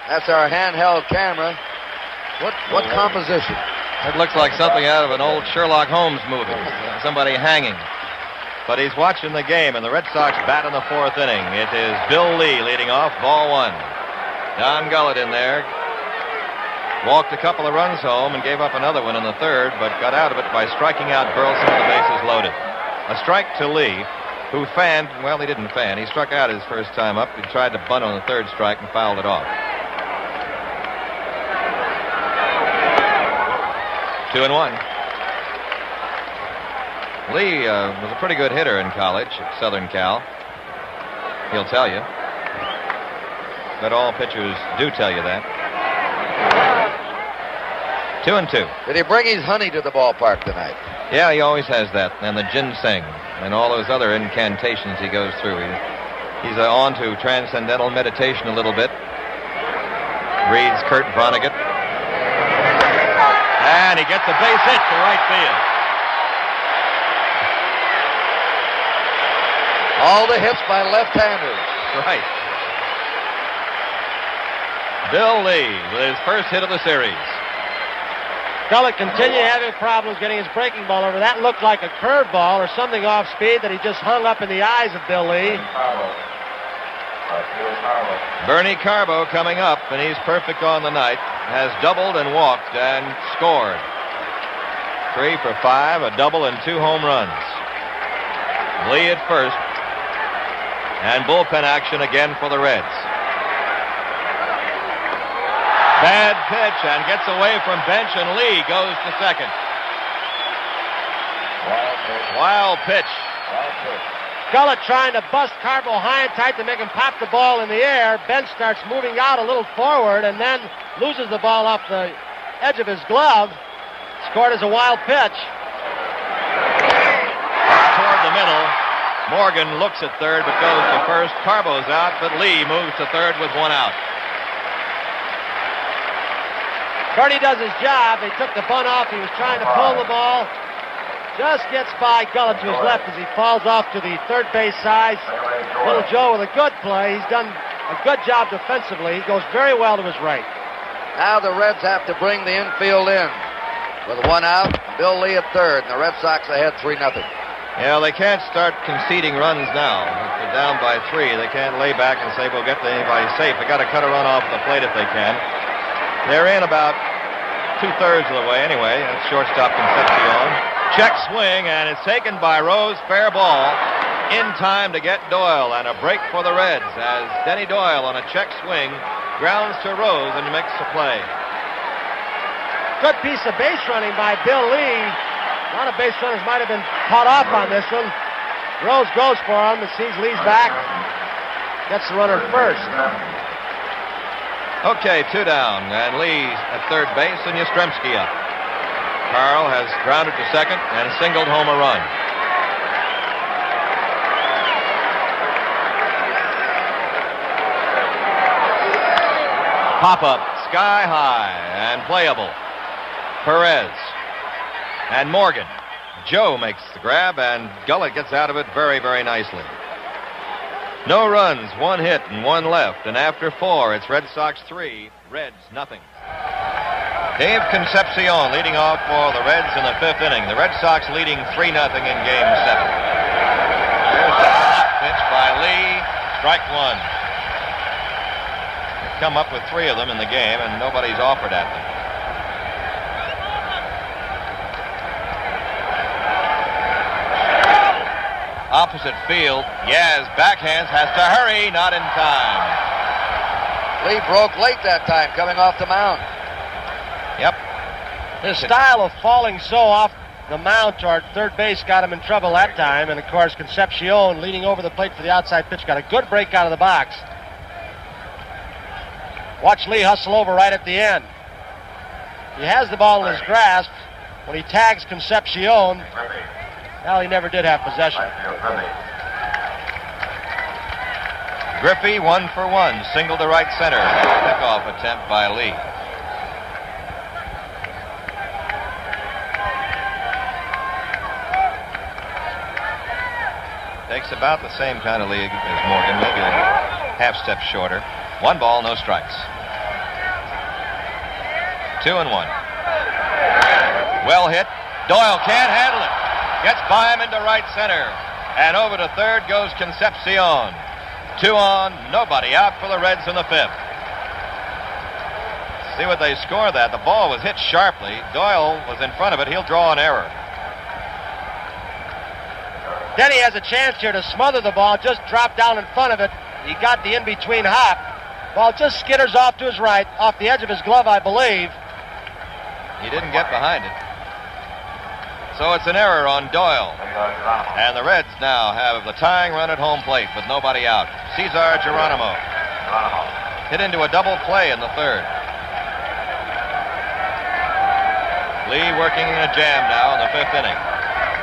That's our handheld camera. What composition? It looks like something out of an old Sherlock Holmes movie. Somebody hanging. But he's watching the game, and the Red Sox bat in the 4th inning. It is Bill Lee leading off, ball 1. Don Gullett in there. Walked a couple of runs home and gave up another one in the 3rd, but got out of it by striking out Burleson with the bases loaded. A strike to Lee, who fanned. Well, he didn't fan. He struck out his first time up. He tried to bunt on the 3rd strike and fouled it off. 2-1. Lee was a pretty good hitter in college at Southern Cal. He'll tell you. But all pitchers do tell you that. 2-2. Did he bring his honey to the ballpark tonight? Yeah, he always has that. And the ginseng and all those other incantations he goes through. He's on to transcendental meditation a little bit. Reads Kurt Vonnegut. And he gets a base hit to right field. All the hits by left-handers. Right. Bill Lee with his first hit of the series. Gullett continued having problems getting his breaking ball over. That looked like a curveball or something off speed that he just hung up in the eyes of Bill Lee. Bernie Carbo coming up, and he's perfect on the night. Has doubled and walked and scored. 3 for 5, a double and 2 home runs. Lee at first. And bullpen action again for the Reds. Bad pitch and gets away from bench, and Lee goes to second. Wild pitch. Gullett trying to bust Carbo high and tight to make him pop the ball in the air. Bench starts moving out a little forward and then loses the ball off the edge of his glove. Scored as a wild pitch. Toward the middle. Morgan looks at third but goes to first. Carbo's out, but Lee moves to third with 1 out. Bernie does his job. They took the bunt off. He was trying to pull the ball. Just gets by Gullett to his left as he falls off to the third base side. Little Joe with a good play. He's done a good job defensively. He goes very well to his right. Now the Reds have to bring the infield in. With 1 out, Bill Lee at third, and the Red Sox ahead 3-0. Yeah, they can't start conceding runs now. If they're down by 3, they can't lay back and say, we'll get to anybody safe. They got to cut a run off the plate if they can. They're in about 2/3 of the way anyway. That's shortstop Concepcion. Check swing, and it's taken by Rose. Fair ball. In time to get Doyle, and a break for the Reds as Denny Doyle on a check swing grounds to Rose and makes the play. Good piece of base running by Bill Lee. A lot of base runners might have been caught off on this one. Rose goes for him and sees Lee's back. Gets the runner first. Okay, 2 down, and Lee at third base, and Yastrzemski up. Carl has grounded to second and singled home a run. Pop-up, sky high, and playable. Perez and Morgan. Joe makes the grab, and Gullett gets out of it very, very nicely. No runs, 1 hit, and 1 left. And after 4, it's Red Sox 3, Reds nothing. Dave Concepcion leading off for the Reds in the 5th inning. The Red Sox leading 3-0 in Game 7. Here's the pitch by Lee. Strike 1. They've come up with 3 of them in the game, and nobody's offered at them. Opposite field, Yaz backhands, has to hurry, not in time. Lee broke late that time, coming off the mound. Yep. His style of falling so off the mound toward third base got him in trouble that time. And, of course, Concepcion leaning over the plate for the outside pitch got a good break out of the box. Watch Lee hustle over right at the end. He has the ball in his grasp. When he tags Concepcion, well, he never did have possession. Griffey 1 for 1, single to right center. Pickoff attempt by Lee. Takes about the same kind of lead as Morgan, maybe a half step shorter. 1 ball, no strikes. 2-1. Well hit. Doyle can't handle it. Gets by him into right center. And over to third goes Concepcion. 2 on, nobody out for the Reds in the 5th. See what they score that. The ball was hit sharply. Doyle was in front of it. He'll draw an error. Denny has a chance here to smother the ball, just drop down in front of it. He got the in-between hop. Ball just skitters off to his right, off the edge of his glove, I believe. He didn't get behind it. So it's an error on Doyle. And the Reds now have the tying run at home plate with nobody out. Cesar Geronimo hit into a double play in the 3rd. Lee working in a jam now in the 5th inning.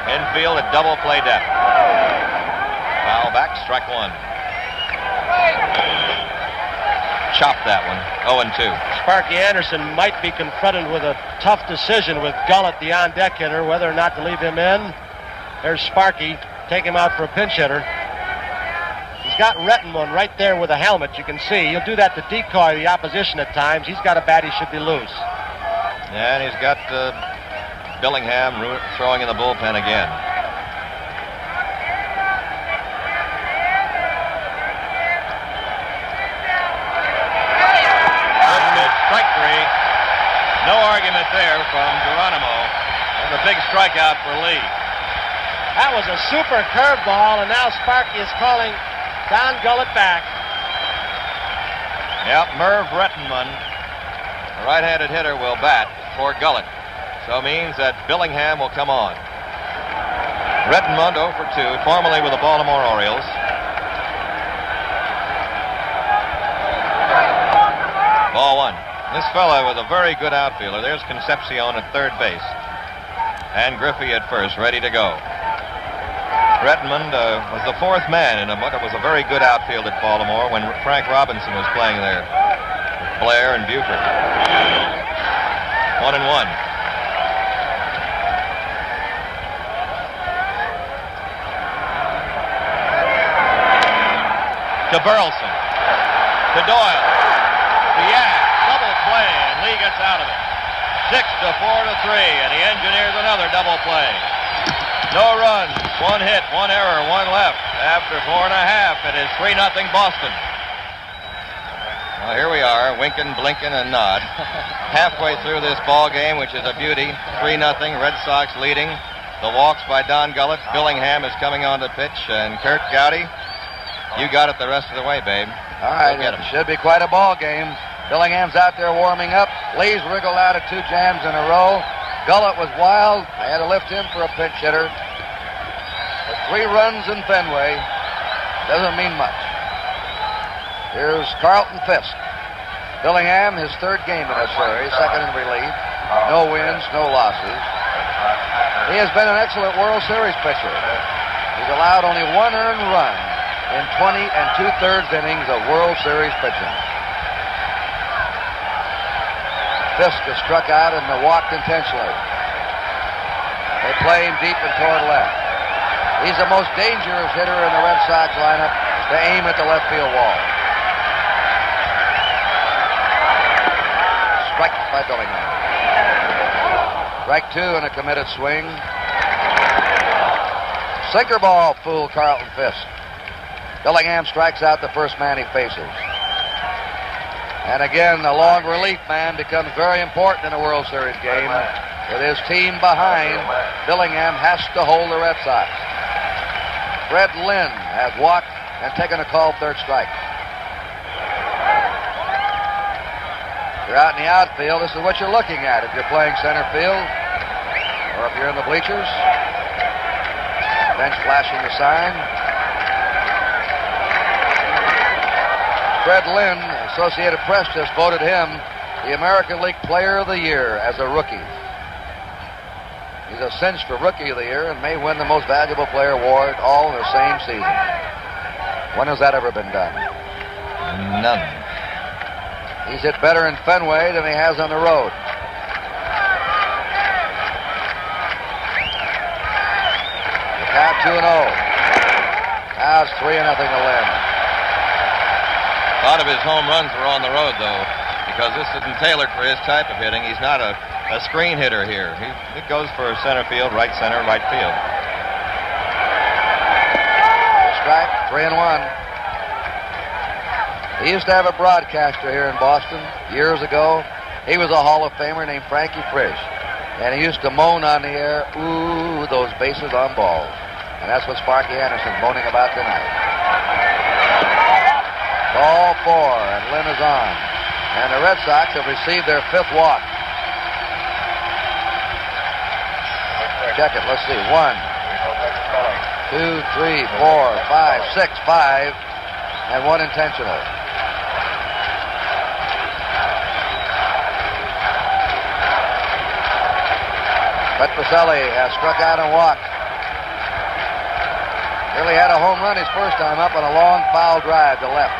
Infield at double play depth. Foul back, strike 1. Chopped that one, 0-2. Sparky Anderson might be confronted with a tough decision with Gullett, the on-deck hitter, whether or not to leave him in. There's Sparky, take him out for a pinch hitter. He's got Rettenmund right there with a helmet, you can see. He'll do that to decoy the opposition at times. He's got a bat, he should be loose. And he's got Billingham throwing in the bullpen again. Strike 3. No argument there from Geronimo. And a big strikeout for Lee. That was a super curveball, and now Sparky is calling Don Gullett back. Yep, Merv Rettenmund, a right-handed hitter, will bat for Gullett. So it means that Billingham will come on. Rettenmund 0 for 2, formerly with the Baltimore Orioles. Ball 1. This fella was a very good outfielder. There's Concepcion at third base. And Griffey at first, ready to go. Rettenmund was the 4th man in what was a very good outfield at Baltimore when Frank Robinson was playing there. With Blair and Buford. 1-1. To Burleson. To Doyle. To Yak. Double play, and Lee gets out of it. 6 to 4 to 3, and he engineers another double play. No runs, 1 hit, 1 error, 1 left. After 4.5, it is 3-0 Boston. Well, here we are, winking, blinking, and nod. Halfway through this ball game, which is a beauty. 3-0, Red Sox leading. The walks by Don Gullett. Billingham is coming on to pitch, and Kurt Gowdy, you got it the rest of the way, babe. All right, it should be quite a ball game. Billingham's out there warming up. Lee's wriggled out of 2 jams in a row. Gullett was wild. I had to lift him for a pinch hitter. But 3 runs in Fenway doesn't mean much. Here's Carlton Fisk. Billingham, his 3rd game in a series, 2nd in relief. No wins, no losses. He has been an excellent World Series pitcher. He's allowed only 1 earned run in 20 2/3 innings of World Series pitching. Fisk is struck out and walked intentionally. They play him deep and toward left. He's the most dangerous hitter in the Red Sox lineup to aim at the left field wall. Strike by Billingham. Strike 2 and a committed swing. Sinker ball fooled Carlton Fisk. Billingham strikes out the first man he faces. And again, the long relief man becomes very important in a World Series game. With his team behind, Billingham has to hold the Red Sox. Fred Lynn has walked and taken a called 3rd strike. You're out in the outfield. This is what you're looking at if you're playing center field or if you're in the bleachers. Bench flashing the sign. Fred Lynn, Associated Press just voted him the American League Player of the Year as a rookie. He's a cinch for Rookie of the Year and may win the Most Valuable Player award all in the same season. When has that ever been done? None. He's hit better in Fenway than he has on the road. The count 2-0. Now it's 3-0 to Lynn. A lot of his home runs were on the road, though, because this isn't tailored for his type of hitting. He's not a screen hitter here. He goes for center field, right center, right field. Strike, 3-1. He used to have a broadcaster here in Boston years ago. He was a Hall of Famer named Frankie Frisch. And he used to moan on the air, ooh, those bases on balls. And that's what Sparky Anderson's moaning about tonight. Ball 4, and Lynn is on. And the Red Sox have received their 5th walk. Check it, let's see. 1, 2, 3, 4, 5, 6, 5, and 1 intentional. Petroselli has struck out and walked. Nearly had a home run his first time up on a long foul drive to left.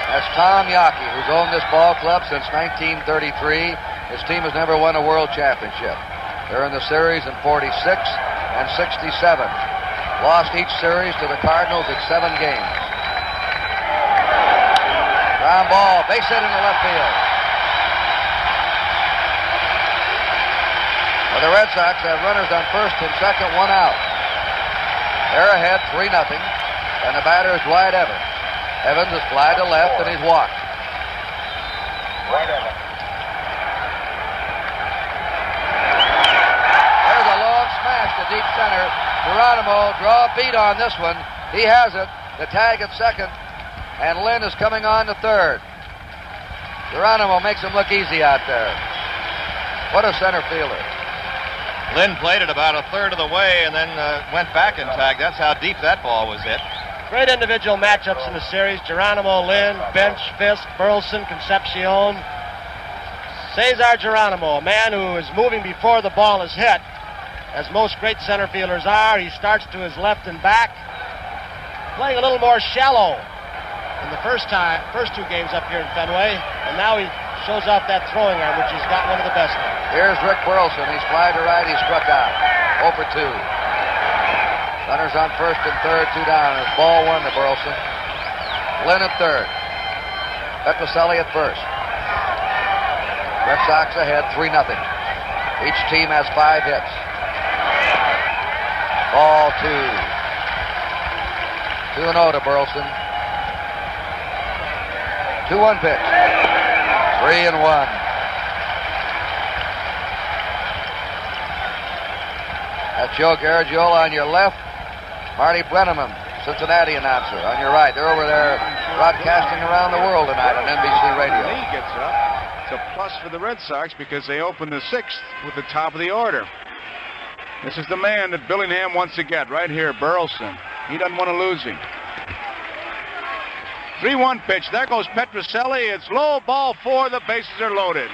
That's Tom Yawkey, who's owned this ball club since 1933. His team has never won a world championship. They're in the series in 46 and 67. Lost each series to the Cardinals in 7 games. Ground ball, base hit in the left field. Well, the Red Sox have runners on first and second, 1 out. They're ahead 3-0, and the batter is Dwight Evans. Evans has fly to left, and he's walked. There's a long smash to deep center. Geronimo, draw a beat on this one. He has it. The tag at second, and Lynn is coming on to third. Geronimo makes him look easy out there. What a center fielder. Lynn played it about a third of the way and then went back and tagged. That's how deep that ball was hit. Great individual matchups in the series. Geronimo, Lynn, Bench, Fisk, Burleson, Concepcion. Cesar Geronimo, a man who is moving before the ball is hit, as most great center fielders are. He starts to his left and back, playing a little more shallow in the first 2 games up here in Fenway, and now he shows off that throwing arm, which he's got one of the best of. Here's Rick Burleson. He's fly to right. He struck out. 0 for 2. Runners on first and third, 2 down. It's ball 1 to Burleson. Lynn at third. Petroselli at first. Red Sox ahead 3-0. Each team has 5 hits. Ball 2. 2-0 to Burleson. 2-1 pitch. 3-1. That's Joe Garagiola on your left. Marty Brenneman, Cincinnati announcer, on your right. They're over there broadcasting around the world tonight on NBC Radio. Lee gets up. It's a plus for the Red Sox because they open the 6th with the top of the order. This is the man that Billingham wants to get right here, Burleson. He doesn't want to lose him. 3-1 pitch. There goes Petroselli. It's low, ball 4. The bases are loaded.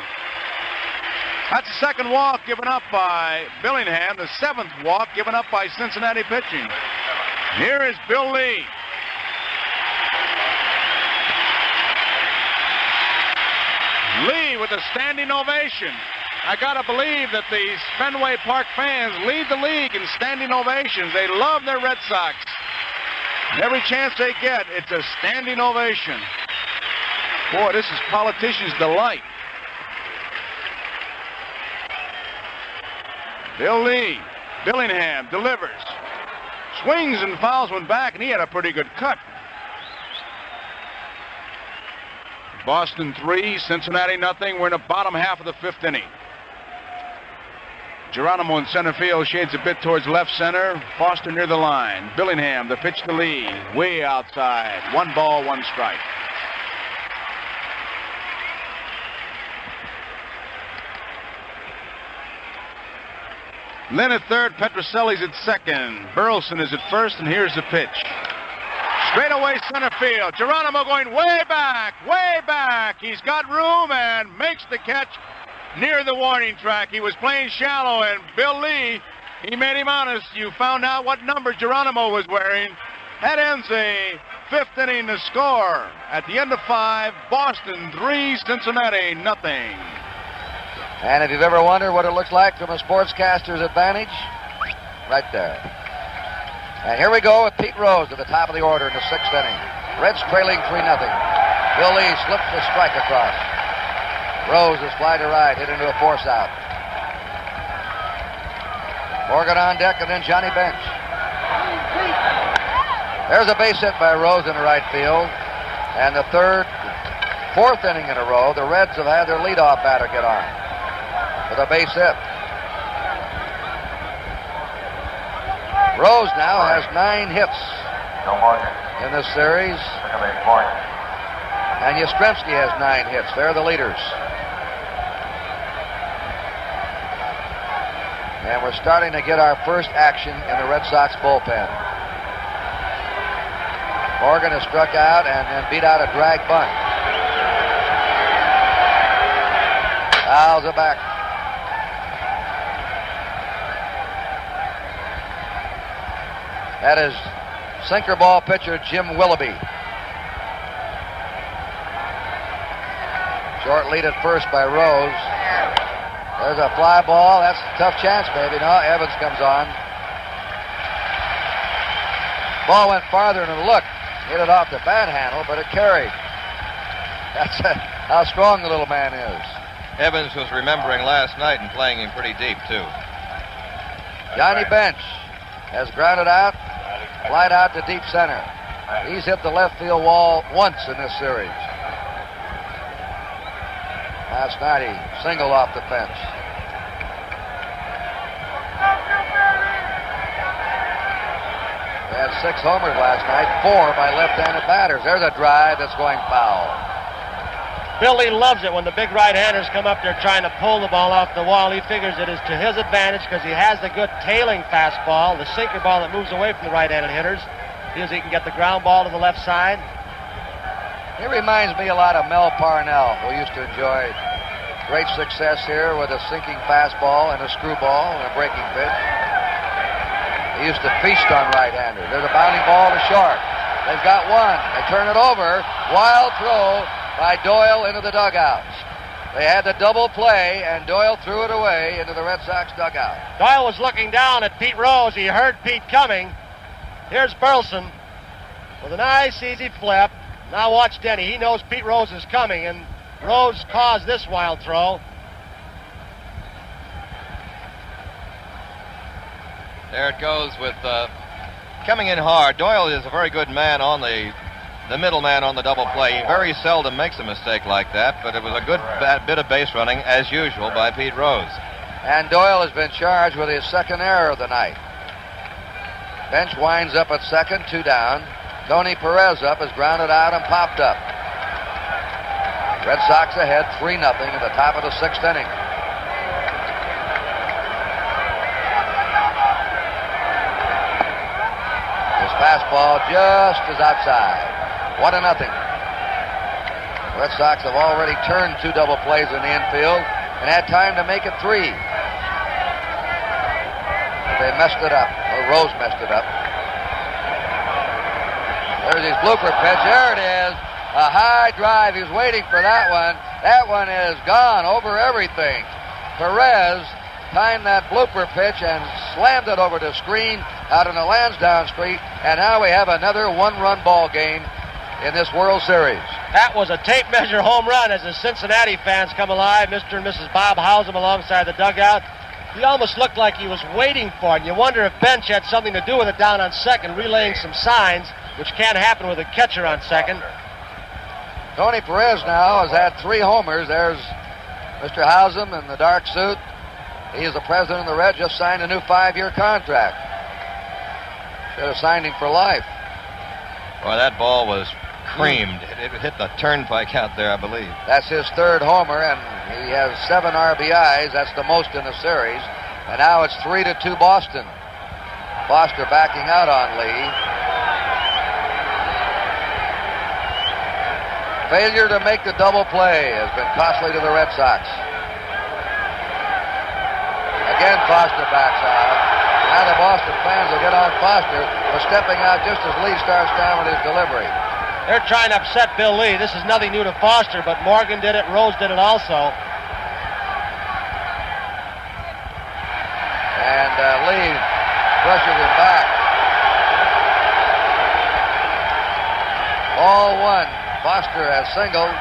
That's the 2nd walk given up by Billingham. The 7th walk given up by Cincinnati pitching. Here is Bill Lee. Lee with a standing ovation. I got to believe that these Fenway Park fans lead the league in standing ovations. They love their Red Sox. Every chance they get, it's a standing ovation. Boy, this is politicians' delight. Bill Lee, Billingham delivers. Swings and fouls one back, and he had a pretty good cut. Boston 3, Cincinnati nothing. We're in the bottom half of the 5th inning. Geronimo in center field, shades a bit towards left center. Foster near the line. Billingham, the pitch to Lee, way outside. 1 ball, 1 strike. Lynn at third, Petroselli's at second. Burleson is at first, and here's the pitch. Straight away center field. Geronimo going way back, way back. He's got room and makes the catch near the warning track. He was playing shallow, and Bill Lee, he made him honest. You found out what number Geronimo was wearing. That ends a 5th inning to score. At the end of 5, Boston 3, Cincinnati nothing. And if you've ever wondered what it looks like from a sportscaster's advantage, right there. And here we go with Pete Rose at the top of the order in the 6th inning. Reds trailing 3-0. Bill Lee slips the strike across. Rose is fly to right, hit into a force out. Morgan on deck, and then Johnny Bench. There's a base hit by Rose in the right field. And the 4th inning in a row, the Reds have had their leadoff batter get on with a base hit. Rose now has 9 hits in this series. And Yastrzemski has 9 hits. They're the leaders. And we're starting to get our first action in the Red Sox bullpen. Morgan has struck out and then beat out a drag bunt. Fouls it back. That is sinker ball pitcher Jim Willoughby. Short lead at first by Rose. There's a fly ball. That's a tough chance, baby. No, Evans comes on. Ball went farther than it looked. Hit it off the bat handle, but it carried. That's how strong the little man is. Evans was remembering last night and playing him pretty deep, too. Johnny Bench has grounded out, flied out to deep center. He's hit the left field wall once in this series. Last night he singled off the fence. They had 6 homers last night, 4 by left-handed batters. There's a drive that's going foul. Bill Lee loves it when the big right-handers come up there trying to pull the ball off the wall. He figures it is to his advantage because he has the good tailing fastball, the sinker ball that moves away from the right-handed hitters. Feels he can get the ground ball to the left side. He reminds me a lot of Mel Parnell, who used to enjoy great success here with a sinking fastball and a screwball and a breaking pitch. He used to feast on right-handers. There's a bounding ball to short. They've got one. They turn it over. Wild throw by Doyle into the dugouts. They had the double play, and Doyle threw it away into the Red Sox dugout. Doyle was looking down at Pete Rose. He heard Pete coming. Here's Burleson with a nice, easy flip. Now watch Denny. He knows Pete Rose is coming, and Rose caused this wild throw. There it goes with coming in hard. Doyle is a very good man on the middleman on the double play. He very seldom makes a mistake like that, but it was a good bit of base running, as usual, by Pete Rose. And Doyle has been charged with his 2nd error of the night. Bench winds up at second, 2 down. Tony Perez up, is grounded out and popped up. Red Sox ahead 3-0 at the top of the 6th inning. His fastball just is outside. 1-0. Red Sox have already turned 2 double plays in the infield and had time to make it 3. But they messed it up. Or Rose messed it up. There's his blooper pitch. There it is. A high drive. He was waiting for that one. That one is gone over everything. Perez timed that blooper pitch and slammed it over the screen out on the Lansdowne Street. And now we have another 1-run ball game in this World Series. That was a tape measure home run as the Cincinnati fans come alive. Mr. and Mrs. Bob Howsam alongside the dugout. He almost looked like he was waiting for it. You wonder if Bench had something to do with it down on second, relaying some signs, which can't happen with a catcher on second. Tony Perez now has had 3 homers. There's Mr. Howsam in the dark suit. He is the president of the Reds, just signed a new 5-year contract. Should have signed him for life. Well, that ball was creamed. It hit the turnpike out there, I believe. That's his 3rd homer, and he has 7 RBIs. That's the most in the series. And now it's 3-2 Boston. Foster backing out on Lee. Failure to make the double play has been costly to the Red Sox. Again, Foster backs out. Now the Boston fans will get on Foster for stepping out just as Lee starts down with his delivery. They're trying to upset Bill Lee. This is nothing new to Foster, but Morgan did it, Rose did it also. And Lee brushes him back. Ball 1. Foster has singled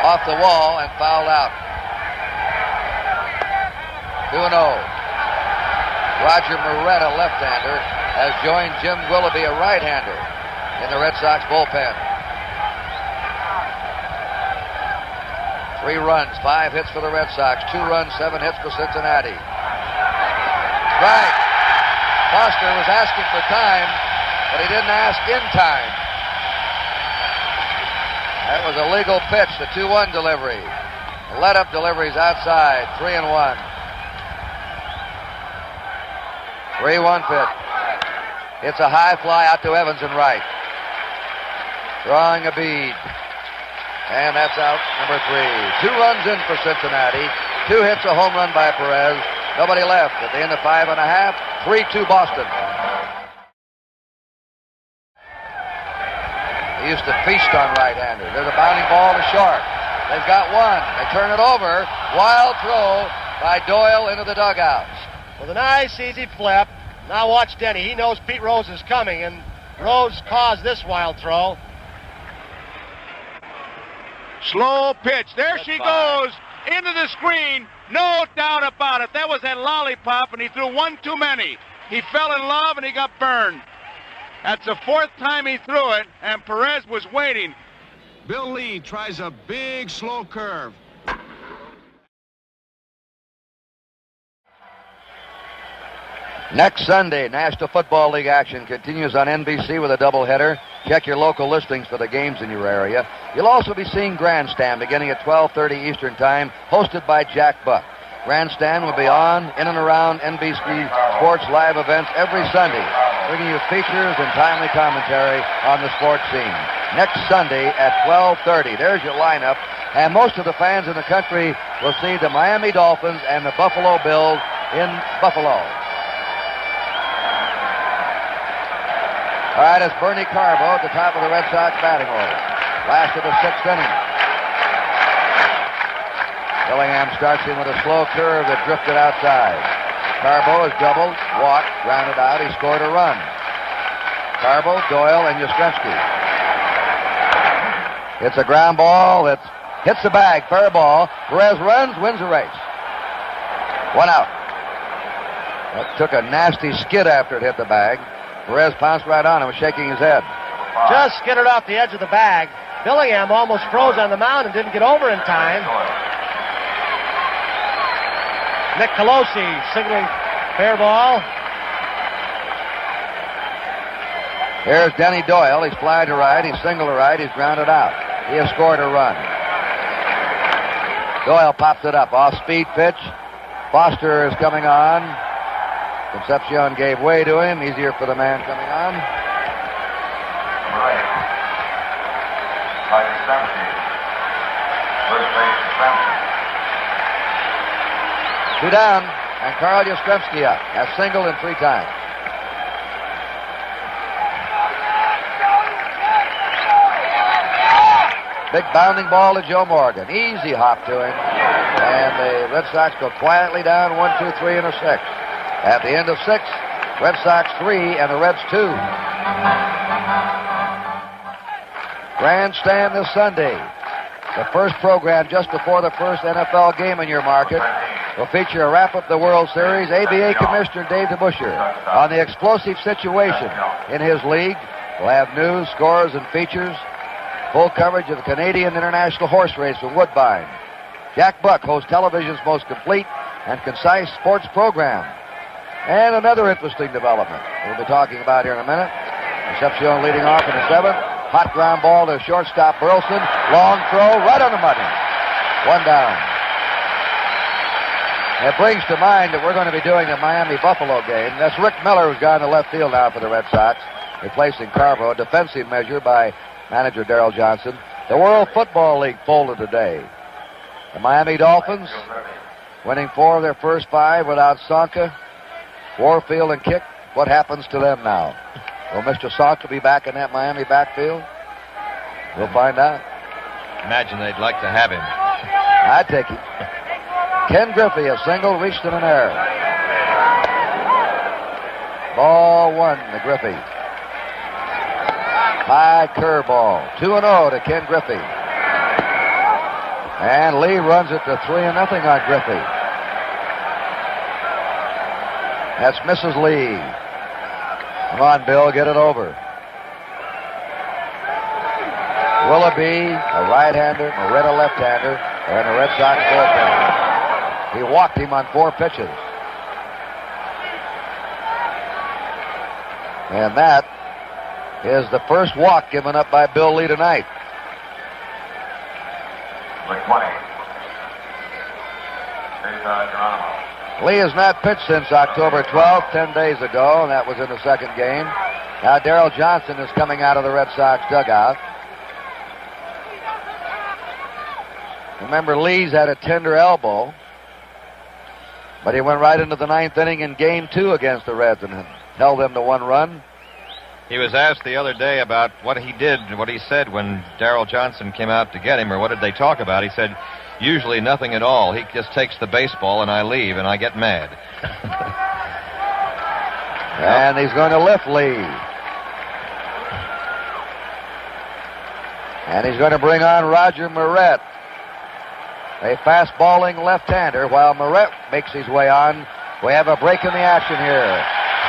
off the wall and fouled out. 2-0. Roger Moretta, left-hander, has joined Jim Willoughby, a right-hander, in the Red Sox bullpen. 3 runs, 5 hits for the Red Sox, 2 runs, 7 hits for Cincinnati. Right. Foster was asking for time, but he didn't ask in time. That was a legal pitch, the 2-1 delivery. The let-up delivery's outside, 3-1. 3-1 pitch. It's a high fly out to Evans and right. Drawing a bead. And that's out, number 3. 2 runs in for Cincinnati. 2 hits, a home run by Perez. Nobody left at the end of 5 1/2. 3-2 Boston. They used to feast on right-handers. There's a bounding ball to short. They've got 1. They turn it over. Wild throw by Doyle into the dugouts. With a nice, easy flip. Now watch Denny. He knows Pete Rose is coming, and Rose caused this wild throw. Slow pitch. There she goes into the screen. No doubt about it. That was that lollipop, and he threw 1 too many. He fell in love, and he got burned. That's the 4th time he threw it, and Perez was waiting. Bill Lee tries a big, slow curve. Next Sunday, National Football League action continues on NBC with a doubleheader. Check your local listings for the games in your area. You'll also be seeing Grandstand beginning at 12:30 Eastern Time, hosted by Jack Buck. Grandstand will be on in and around NBC Sports live events every Sunday, bringing you features and timely commentary on the sports scene. Next Sunday at 12:30. There's your lineup, and most of the fans in the country will see the Miami Dolphins and the Buffalo Bills in Buffalo. All right, it's Bernie Carbo at the top of the Red Sox batting order. Last of the 6th inning. Billingham starts in with a slow curve that drifted outside. Carbo is doubled, walked, grounded out. He scored a run. Carbo, Doyle, and Yastrzemski. It's a ground ball that hits the bag. Fair ball. Perez runs, wins the race. 1 out. That took a nasty skid after it hit the bag. Perez pounced right on him, was shaking his head. Just skidded off the edge of the bag. Billingham almost froze on the mound and didn't get over in time. Nick Colosi signaling fair ball. Here's Denny Doyle. He's fly to right. He's single to right. He's grounded out. He has scored a run. Doyle pops it up. Off-speed pitch. Foster is coming on. Concepcion gave way to him. Easier for the man coming on. Right. By Yastrzemski. First base, Yastrzemski. 2 down, and Carl Yastrzemski up. Has singled in 3 times. Big bounding ball to Joe Morgan. Easy hop to him. And the Red Sox go quietly down 1, 2, 3, and a 6. At the end of 6, Red Sox 3 and the Reds 2. Grandstand this Sunday. The first program just before the first NFL game in your market will feature a wrap-up of the World Series. ABA Commissioner Dave DeBusschere on the explosive situation in his league. We'll have news, scores, and features. Full coverage of the Canadian International Horse Race from Woodbine. Jack Buck hosts television's most complete and concise sports program. And another interesting development we'll be talking about here in a minute. Concepcion leading off in the 7th. Hot ground ball to shortstop Burleson. Long throw right on the money. 1 down. It brings to mind that we're going to be doing a Miami-Buffalo game. That's Rick Miller, who's gone to left field now for the Red Sox, replacing Carvo. A defensive measure by manager Darrell Johnson. The World Football League folded today. The Miami Dolphins winning 4 of their first 5 without Sonka, Warfield, and Kick. What happens to them now? Will Mr. Sonka be back in that Miami backfield? We'll find out. Imagine they'd like to have him. I'd take him. Ken Griffey, a single, reached in an error. Ball 1 to Griffey. High curveball. 2-0 to Ken Griffey. And Lee runs it to 3-0 on Griffey. That's Mrs. Lee. Come on, Bill, get it over. Willoughby, a right-hander, Moretta, left-hander, are in the Red Sox bullpen. He walked him on 4 pitches. And that is the first walk given up by Bill Lee tonight. Lee has not pitched since October 12th, 10 days ago, and that was in the 2nd game. Now Darrell Johnson is coming out of the Red Sox dugout. Remember, Lee's had a tender elbow, but he went right into the 9th inning in Game 2 against the Reds and held them to 1 run. He was asked the other day about what he did, what he said when Darrell Johnson came out to get him, or what did they talk about. He said, usually nothing at all. He just takes the baseball and I leave and I get mad. And he's going to lift Lee. And he's going to bring on Roger Moret, a fast-balling left-hander, while Moret makes his way on. We have a break in the action here.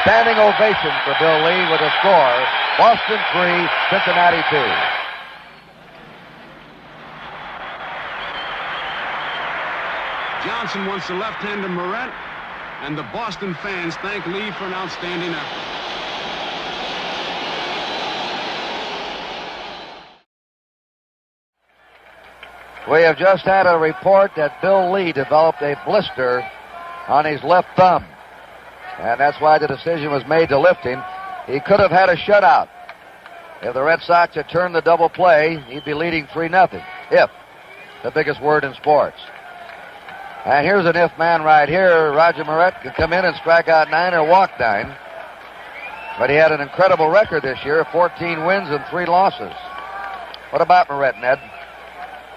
Standing ovation for Bill Lee with a score. Boston 3, Cincinnati 2. Johnson wants the left-hander Moret, and the Boston fans thank Lee for an outstanding effort. We have just had a report that Bill Lee developed a blister on his left thumb, and that's why the decision was made to lift him. He could have had a shutout. If the Red Sox had turned the double play, he'd be leading 3-0. If, the biggest word in sports. And here's an if man right here. Roger Moret could come in and strike out 9 or walk 9. But he had an incredible record this year, 14 wins and 3 losses. What about Moret, Ned?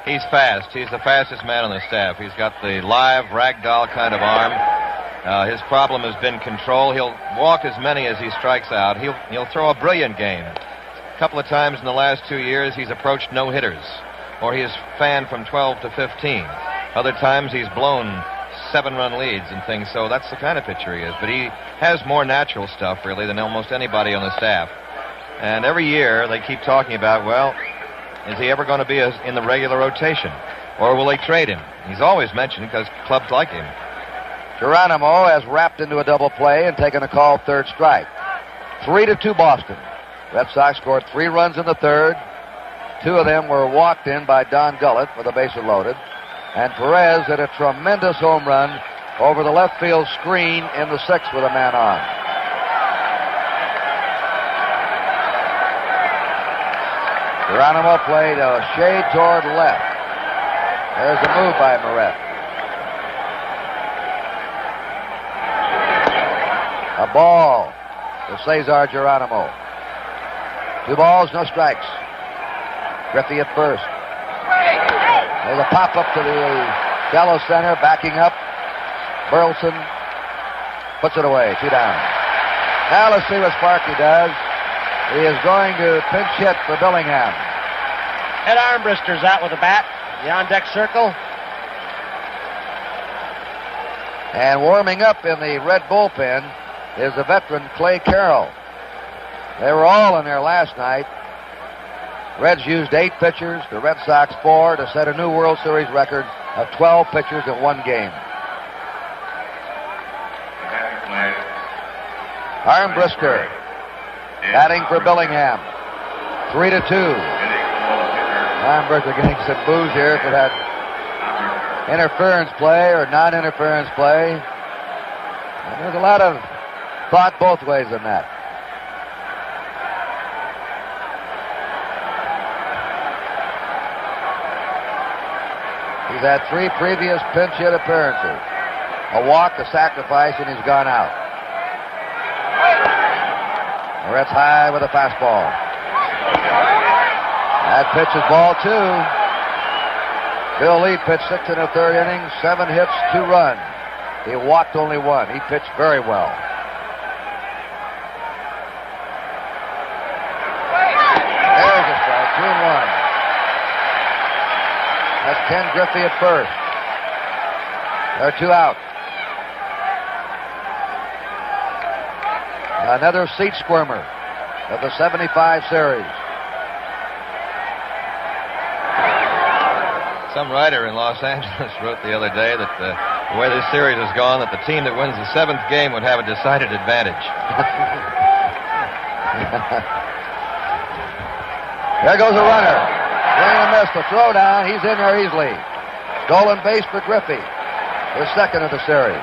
He's fast. He's the fastest man on the staff. He's got the live ragdoll kind of arm. His problem has been control. He'll walk as many as he strikes out. He'll throw a brilliant game. A couple of times in the last 2 years, he's approached no-hitters, or he has fanned from 12 to 15. Other times, he's blown 7-run leads and things, so that's the kind of pitcher he is. But he has more natural stuff, really, than almost anybody on the staff. And every year, they keep talking about, well, is he ever going to be in the regular rotation? Or will they trade him? He's always mentioned because clubs like him. Geronimo has wrapped into a double play and taken a called 3rd strike. 3-2 Boston. Red Sox scored 3 runs in the 3rd. 2 of them were walked in by Don Gullett with the bases loaded. And Perez hit a tremendous home run over the left field screen in the 6th with a man on. Geronimo played a shade toward left. There's a move by Moret. A ball to Cesar Geronimo. 2 balls, no strikes. Griffey at first. There's a pop-up to the shallow center, backing up. Burleson puts it away, 2 down. Now let's see what Sparky does. He is going to pinch hit for Billingham. Ed Armbruster's out with a bat. The on-deck circle. And warming up in the Red bullpen is the veteran Clay Carroll. They were all in there last night. Reds used 8 pitchers, the Red Sox 4, to set a new World Series record of 12 pitchers in 1 game. Armbruster batting for Billingham. 3-2. Armbruster getting some boos here for that interference play or non-interference play. And there's a lot of thought both ways in that. He's had 3 previous pinch hit appearances. A walk, a sacrifice, and he's gone out. Moretz high with a fastball. That pitch is ball 2. Bill Lee pitched 6 in the 3rd inning, 7 hits, 2 runs. He walked only 1. He pitched very well. There's a strike, 2-1. That's Ken Griffey at first. There are 2 out. Another seat squirmer of the 75 series. Some writer in Los Angeles wrote the other day that the way this series has gone, that the team that wins the 7th game would have a decided advantage. There goes a runner. Swing and miss, the throw down. He's in there easily. Stolen base for Griffey. His 2nd of the series.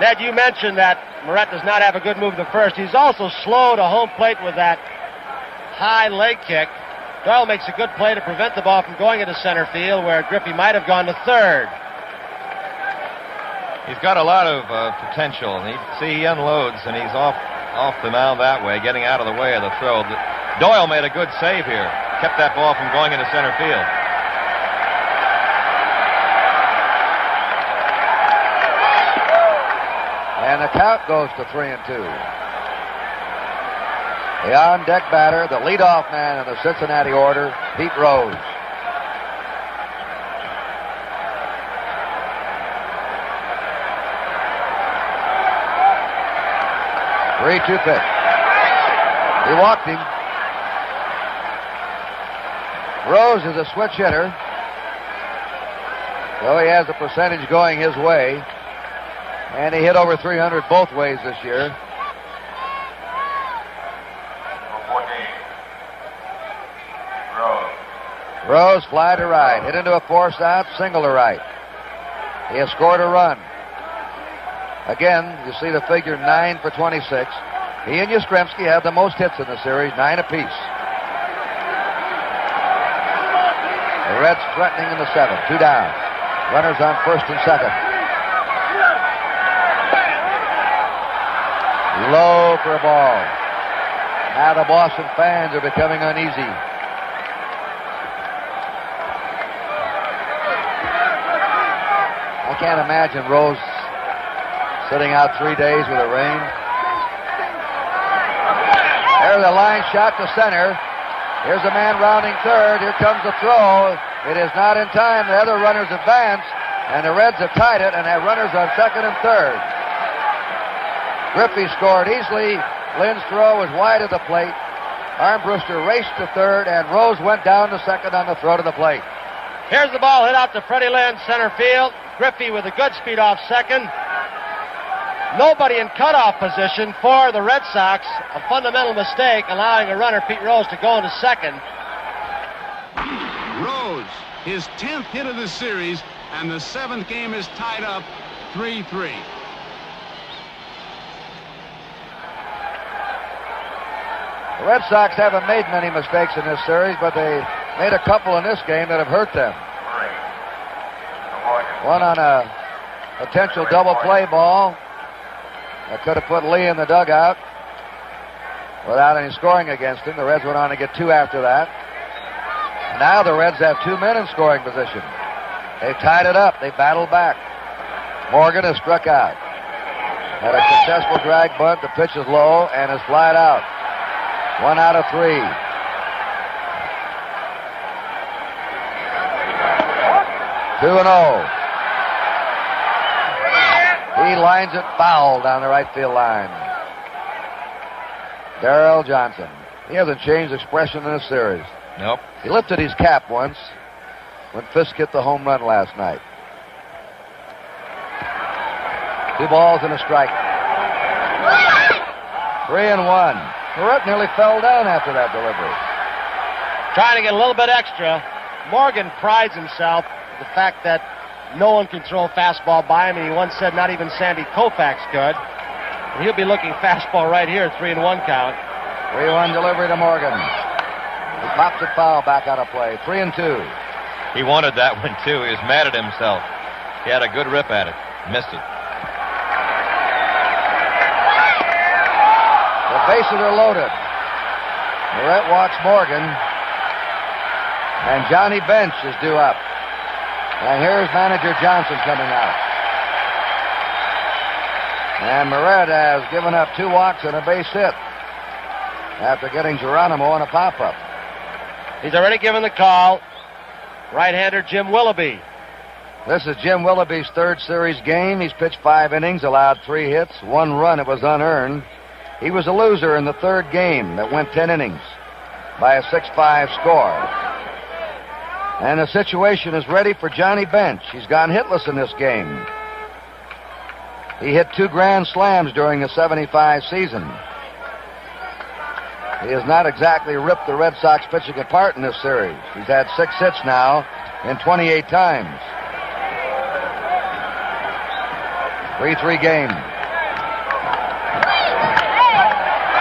Ned, you mentioned that Moret does not have a good move to first. He's also slow to home plate with that high leg kick. Doyle makes a good play to prevent the ball from going into center field, where Griffey might have gone to 3rd. He's got a lot of potential, and he unloads, and he's off the mound that way, getting out of the way of the throw. Doyle made a good save here, kept that ball from going into center field. And the count goes to 3-2. The on-deck batter, the leadoff man in the Cincinnati order, Pete Rose. Three-two pitch. He walked him. Rose is a switch hitter, so he has the percentage going his way. And he hit over 300 both ways this year. Rose fly to right, hit into a force out, single to right. He has scored a run. Again, you see the figure 9 for 26. He and Yastrzemski have the most hits in the series, 9 apiece. The Reds threatening in the 7th, 2 down. Runners on 1st and 2nd. Low for a ball. Now the Boston fans are becoming uneasy. I can't imagine Rose sitting out 3 days with the rain. There's a line shot to center. Here's a man rounding 3rd. Here comes the throw. It is not in time. The other runners advance, and the Reds have tied it and have runners on 2nd and 3rd. Griffey scored easily. Lynn's throw was wide of the plate. Armbruster raced to 3rd, and Rose went down to 2nd on the throw to the plate. Here's the ball hit out to Freddie Lynn, center field. Griffey with a good speed off 2nd. Nobody in cutoff position for the Red Sox. A fundamental mistake, allowing a runner, Pete Rose, to go into 2nd. Rose, his 10th hit of the series, and the 7th game is tied up 3-3. The Red Sox haven't made many mistakes in this series, but they made a couple in this game that have hurt them. One on a potential double play ball that could have put Lee in the dugout without any scoring against him. The Reds went on to get 2 after that. Now the Reds have 2 men in scoring position. They've tied it up. They battled back. Morgan has struck out. Had a successful drag bunt. The pitch is low and is flied out. 1 out of 3. Two and 0. He lines it foul down the right field line. Darrell Johnson. He hasn't changed expression in this series. Nope. He lifted his cap once when Fisk hit the home run last night. 2 balls and a strike. 3-1. Barrett nearly fell down after that delivery. Trying to get a little bit extra. Morgan prides himself on the fact that no one can throw a fastball by him, and he once said not even Sandy Koufax could. And he'll be looking fastball right here, 3-1 count. 3-1 delivery to Morgan. He pops it foul, back out of play. 3-2. He wanted that one, too. He was mad at himself. He had a good rip at it. Missed it. The bases are loaded. Barrett walks Morgan. And Johnny Bench is due up. And here's manager Johnson coming out. And Barrett has given up 2 walks and a base hit after getting Geronimo on a pop-up. He's already given the call. Right-hander Jim Willoughby. This is Jim Willoughby's 3rd series game. He's pitched 5 innings, allowed 3 hits, 1 run. It was unearned. He was a loser in the 3rd game that went 10 innings by a 6-5 score. And the situation is ready for Johnny Bench. He's gone hitless in this game. He hit 2 grand slams during the 75 season. He has not exactly ripped the Red Sox pitching apart in this series. He's had 6 hits now in 28 times. 3-3 game.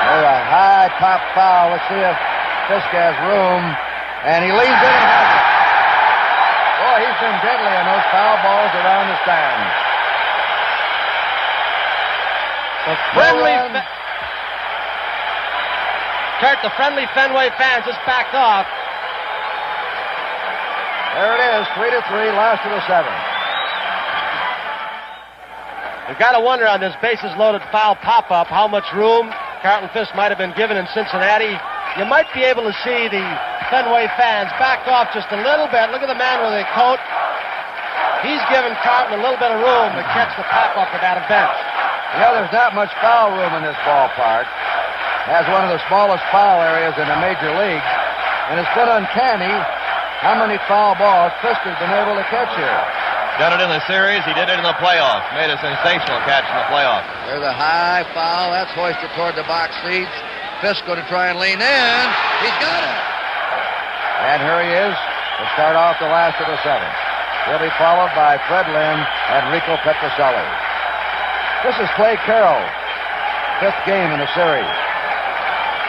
There's a high pop foul. Let's see if Fisk has room. And he leans in and has it. Boy, he's been deadly on those foul balls around the stands. The friendly... Kurt, the friendly Fenway fans just backed off. There it is, 3-3, last of the 7th. You've got to wonder on this bases-loaded foul pop-up how much room Carlton Fisk might have been given in Cincinnati. You might be able to see the Fenway fans back off just a little bit. Look at the man with the coat. He's given Carlton a little bit of room to catch the pop-up at that bench. You know, there's not much foul room in this ballpark. Has one of the smallest foul areas in the major leagues. And it's been uncanny how many foul balls Fisk has been able to catch here. Done it in the series. He did it in the playoffs. Made a sensational catch in the playoffs. There's a high foul. That's hoisted toward the box seats. Fisk going to try and lean in. He's got it. And here he is to start off the last of the 7th. He'll be followed by Fred Lynn and Rico Petrocelli. This is Clay Carroll. 5th game in the series.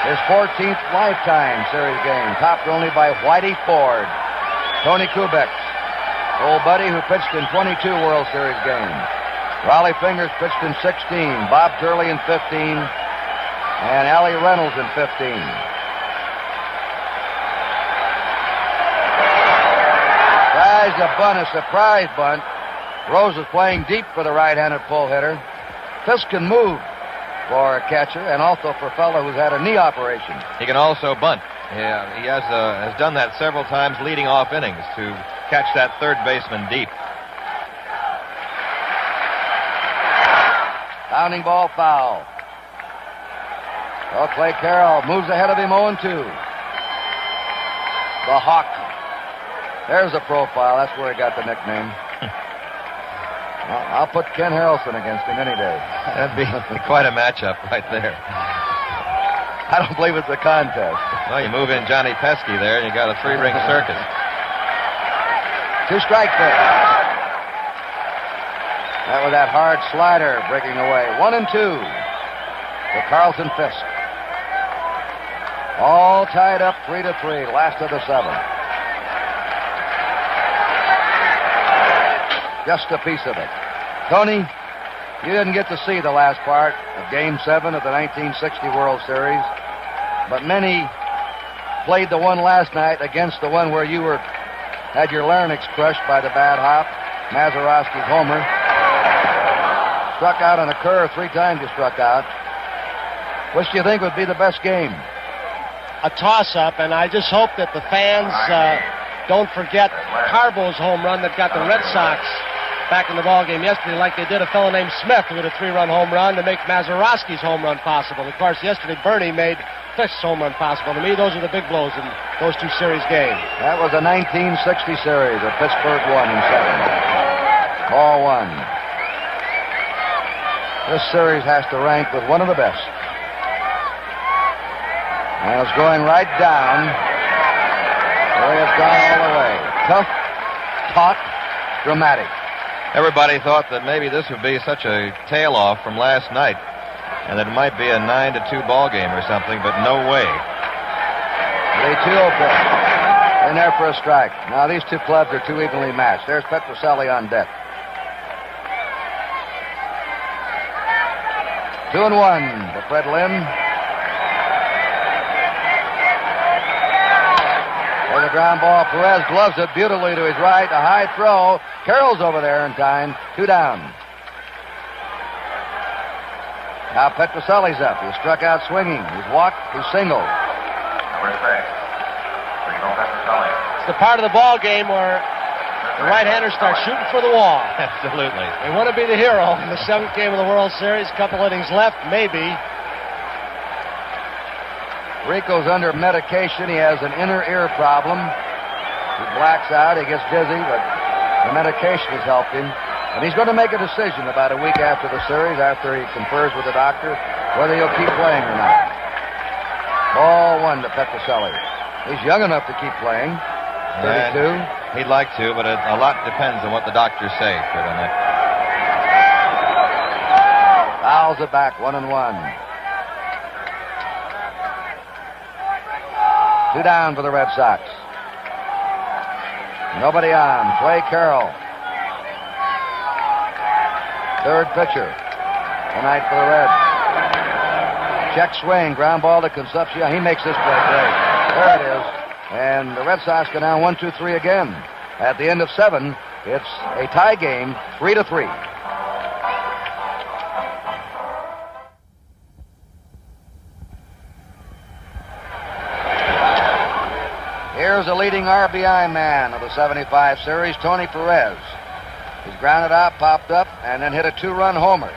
His 14th lifetime series game, topped only by Whitey Ford. Tony Kubek, old buddy who pitched in 22 World Series games. Raleigh Fingers pitched in 16, Bob Turley in 15, and Allie Reynolds in 15. Tries to bunt, a surprise bunt. Rose is playing deep for the right-handed pull hitter. Fisk can move for a catcher, and also for a fellow who's had a knee operation. He can also bunt. Yeah, he has done that several times leading off innings to catch that 3rd baseman deep. Pounding ball foul. Oh, Clay Carroll moves ahead of him 0-2. The Hawk. There's the profile. That's where he got the nickname. I'll put Ken Harrelson against him any day. That'd be quite a matchup right there. I don't believe it's a contest. Well, you move in Johnny Pesky there, and you got a 3-ring circus. 2 strike pitch. That was that hard slider breaking away. 1-2 to Carlton Fisk. All tied up 3-3, last of the 7th. Just a piece of it. Tony, you didn't get to see the last part of Game 7 of the 1960 World Series, but many played the one last night against the one where you had your larynx crushed by the bad hop, Mazeroski's homer. Struck out on a curve 3 times you struck out. Which do you think would be the best game? A toss-up, and I just hope that the fans don't forget Carbo's home run that got the Red Sox back in the ballgame yesterday, like they did a fellow named Smith who hit a 3-run home run to make Mazeroski's home run possible. Of course, yesterday Bernie made Fisk's home run possible. To me, those are the big blows in those 2 series games. That was a 1960 series that Pittsburgh won in 7. Ball 1. This series has to rank with one of the best. And it's going right down. There it's gone all the way. Tough, taut, dramatic. Everybody thought that maybe this would be such a tail-off from last night, and that it might be a 9-2 ball game or something, but no way. The 2-0 pitch. In there for a strike. Now these two clubs are too evenly matched. There's Petrocelli on deck. 2-1 to Fred Lynn. There's a ground ball. Perez gloves it beautifully to his right. A high throw. Carroll's over there in time. 2 down. Now Petrocelli's up. He struck out swinging. He's walked. He's singled. Number 6. Rico Petrocelli. It's the part of the ball game where the right-handers start shooting for the wall. Absolutely. They want to be the hero in the 7th game of the World Series. Couple innings left, maybe. Rico's under medication. He has an inner ear problem. He blacks out. He gets dizzy, but the medication has helped him. And he's going to make a decision about a week after the series, after he confers with the doctor, whether he'll keep playing or not. Ball 1 to Petrocelli. He's young enough to keep playing. 32. He'd like to, but a lot depends on what the doctors say, Fred, on that. Fouls it back, 1-1. 2 down for the Red Sox. Nobody on. Clay Carroll. Third pitcher tonight for the Reds. Check swing. Ground ball to Concepcion. He makes this play great. There it is. And the Red Sox go down 1-2-3 again. At the end of 7, it's a tie game, 3-3. Here's the leading RBI man of the 75 series, Tony Perez. He's grounded out, popped up, and then hit a 2-run homer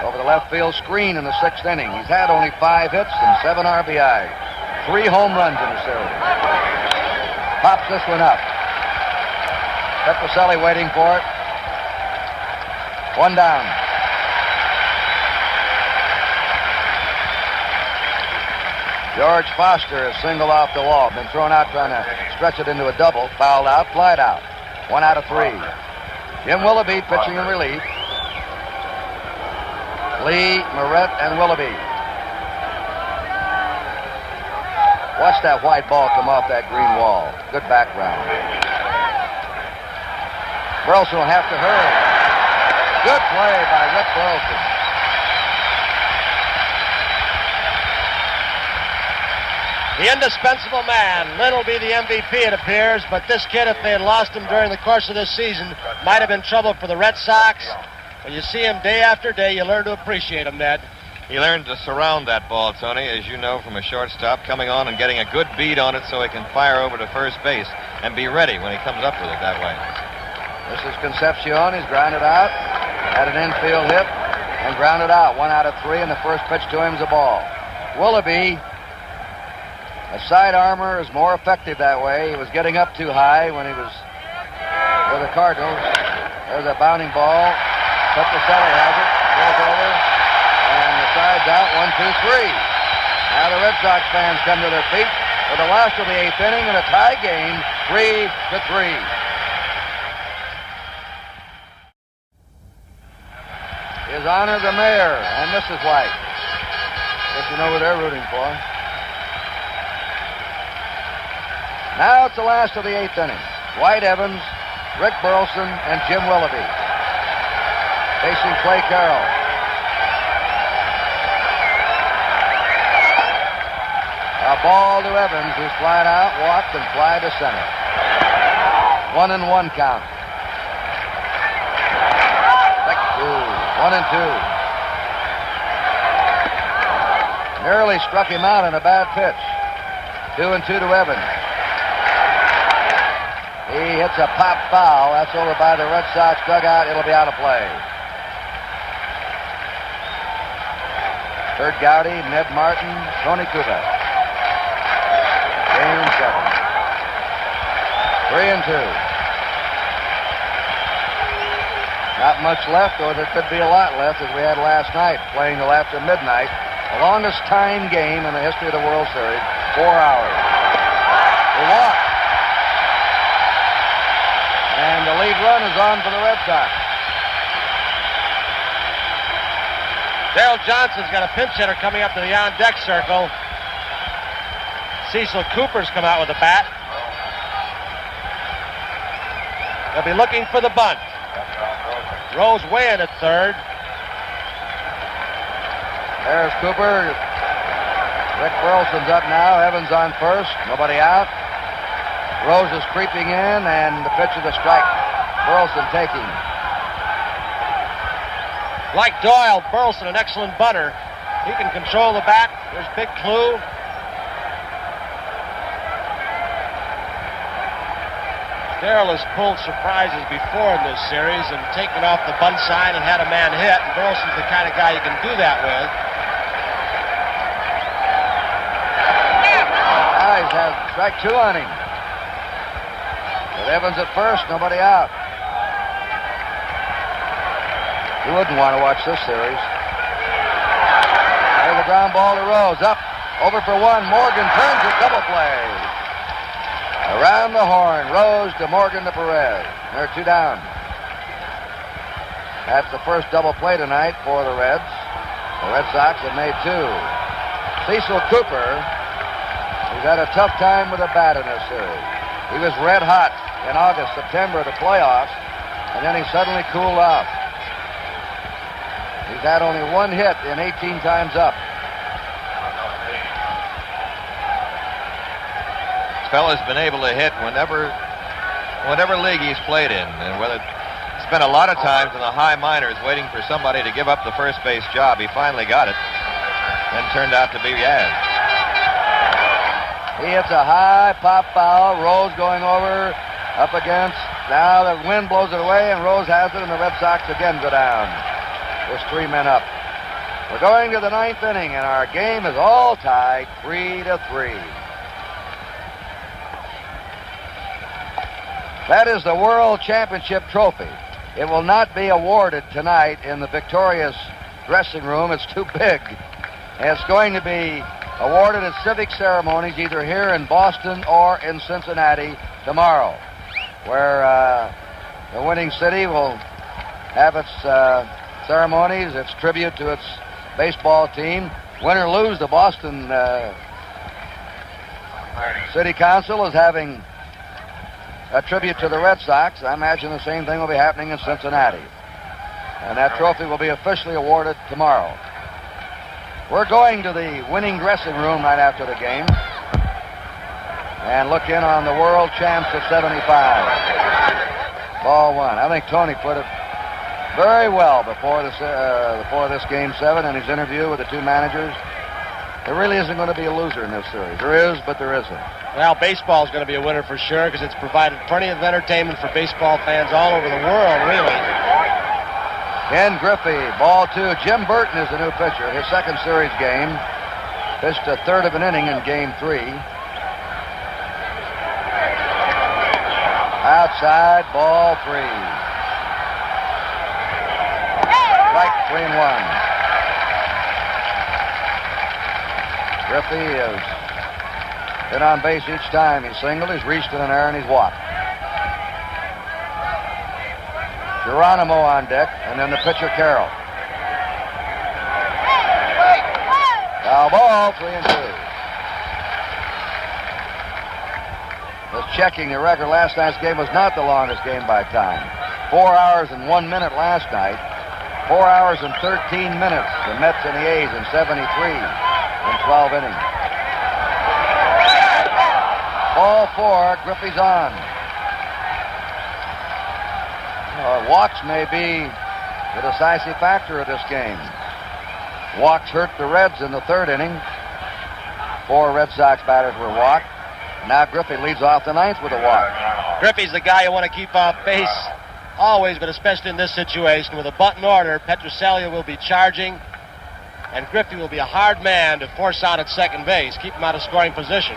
over the left field screen in the 6th inning. He's had only 5 hits and 7 RBIs. 3 home runs in the series. Pops this one up. Petrocelli waiting for it. 1 down. George Foster is singled off the wall. Been thrown out trying to stretch it into a double. Fouled out, flied out. 1 out of 3. Jim Willoughby pitching in relief. Lee, Moret, and Willoughby. Watch that white ball come off that green wall. Good background. Burleson will have to hurry. Good play by Rick Burleson. The indispensable man. Lynn will be the MVP, it appears, but this kid, if they had lost him during the course of this season, might have been trouble for the Red Sox. When you see him day after day, you learn to appreciate him, Ned. He learned to surround that ball, Tony, as you know, from a shortstop, coming on and getting a good beat on it so he can fire over to first base and be ready when he comes up with it that way. This is Concepcion. He's grounded out. Had an infield hit and grounded out. 1 out of 3, and the first pitch to him is a ball. Willoughby, a side armor, is more effective that way. He was getting up too high when he was with the Cardinals. There's a bounding ball. Petrocelli has it. Goes over. And the side's out. 1, 2, 3. Now the Red Sox fans come to their feet for the last of the 8th inning in a tie game, 3-3. His Honor the Mayor and Mrs. White. Guess you know who they're rooting for. Now it's the last of the 8th inning. Dwight Evans, Rick Burleson, and Jim Willoughby facing Clay Carroll. A ball to Evans, who's flied out, walked, and fly to center. 1-1 count. 1-2. Nearly struck him out in a bad pitch. 2-2 to Evans. He hits a pop foul. That's over by the Red Sox dugout. It'll be out of play. Kurt Gowdy, Ned Martin, Tony Kubek. Game 7. 3-2. Not much left, or there could be a lot left, as we had last night, playing till after midnight. The longest time game in the history of the World Series, 4 hours. The walk. And the lead run is on for the Red Sox. Darrell Johnson's got a pinch hitter coming up to the on-deck circle. Cecil Cooper's come out with a bat. They'll be looking for the bunt. Rose way in at third. There's Cooper. Rick Burleson's up now. Evans on first. Nobody out. Rose is creeping in, and the pitch is a strike. Burleson taking. Like Doyle, Burleson, an excellent bunter. He can control the bat. There's Big Clue. Darrell has pulled surprises before in this series and taken off the bunt sign and had a man hit. And Burleson's the kind of guy you can do that with. Now he's had strike 2 on him. With Evans at first, nobody out. You wouldn't want to watch this series. There's a ground ball to Rose. Up, over for one. Morgan turns it, double play. Around the horn, Rose to Morgan to Perez. They're 2 down. That's the first double play tonight for the Reds. The Red Sox have made 2. Cecil Cooper, he's had a tough time with a bat in this series. He was red hot in August, September, the playoffs, and then he suddenly cooled off. He's had only 1 hit in 18 times up. Fella's been able to hit whatever league he's played in, and whether spent a lot of times in the high minors waiting for somebody to give up the first base job. He finally got it, and turned out to be Yaz. He hits a high pop foul. Rose going over, up against. Now the wind blows it away, and Rose has it, and the Red Sox again go down. There's 3 men up. We're going to the 9th inning, and our game is all tied 3-3. That is the World Championship trophy. It will not be awarded tonight in the victorious dressing room. It's too big. And it's going to be awarded at civic ceremonies either here in Boston or in Cincinnati tomorrow, where the winning city will have its ceremonies, its tribute to its baseball team. Win or lose, the Boston City Council is having a tribute to the Red Sox. I imagine the same thing will be happening in Cincinnati. And that trophy will be officially awarded tomorrow. We're going to the winning dressing room right after the game and look in on the world champs of 75. Ball 1. I think Tony put it very well before this Game 7 in his interview with the 2 managers. There really isn't going to be a loser in this series. There is, but there isn't. Well, baseball is going to be a winner for sure because it's provided plenty of entertainment for baseball fans all over the world, really. Ken Griffey, ball 2. Jim Burton is the new pitcher. His second series game. Pitched a third of an inning in Game 3. Outside, ball 3. Strike 3-1. Griffey has been on base each time. He's singled, he's reached in an air, and he's walked. Geronimo on deck, and then the pitcher, Carroll. Foul ball, 3-2. Just checking the record, last night's game was not the longest game by time. 4 hours and 1 minute last night. 4 hours and 13 minutes, the Mets and the A's in 73 in 12 innings. Ball 4, Griffey's on. Walks may be the decisive factor of this game. Walks hurt the Reds in the 3rd inning. 4 Red Sox batters were walked. Now Griffey leads off the 9th with a walk. Griffey's the guy you want to keep off base always, but especially in this situation. With a bunt in order, Petrocelli will be charging, and Griffey will be a hard man to force out at second base, keep him out of scoring position.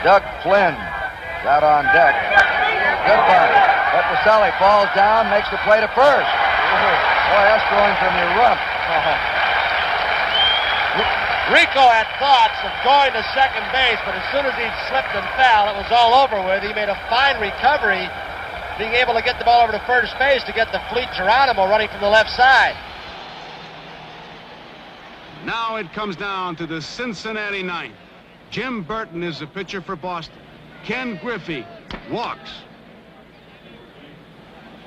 Doug Flynn is out on deck. Good bunt. Petroselli falls down, makes the play to first. Boy, that's going from your rump. Rico had thoughts of going to second base, but as soon as he slipped and fell, it was all over with. He made a fine recovery, being able to get the ball over to first base to get the fleet Geronimo running from the left side. Now it comes down to the Cincinnati ninth. Jim Burton is the pitcher for Boston. Ken Griffey walks.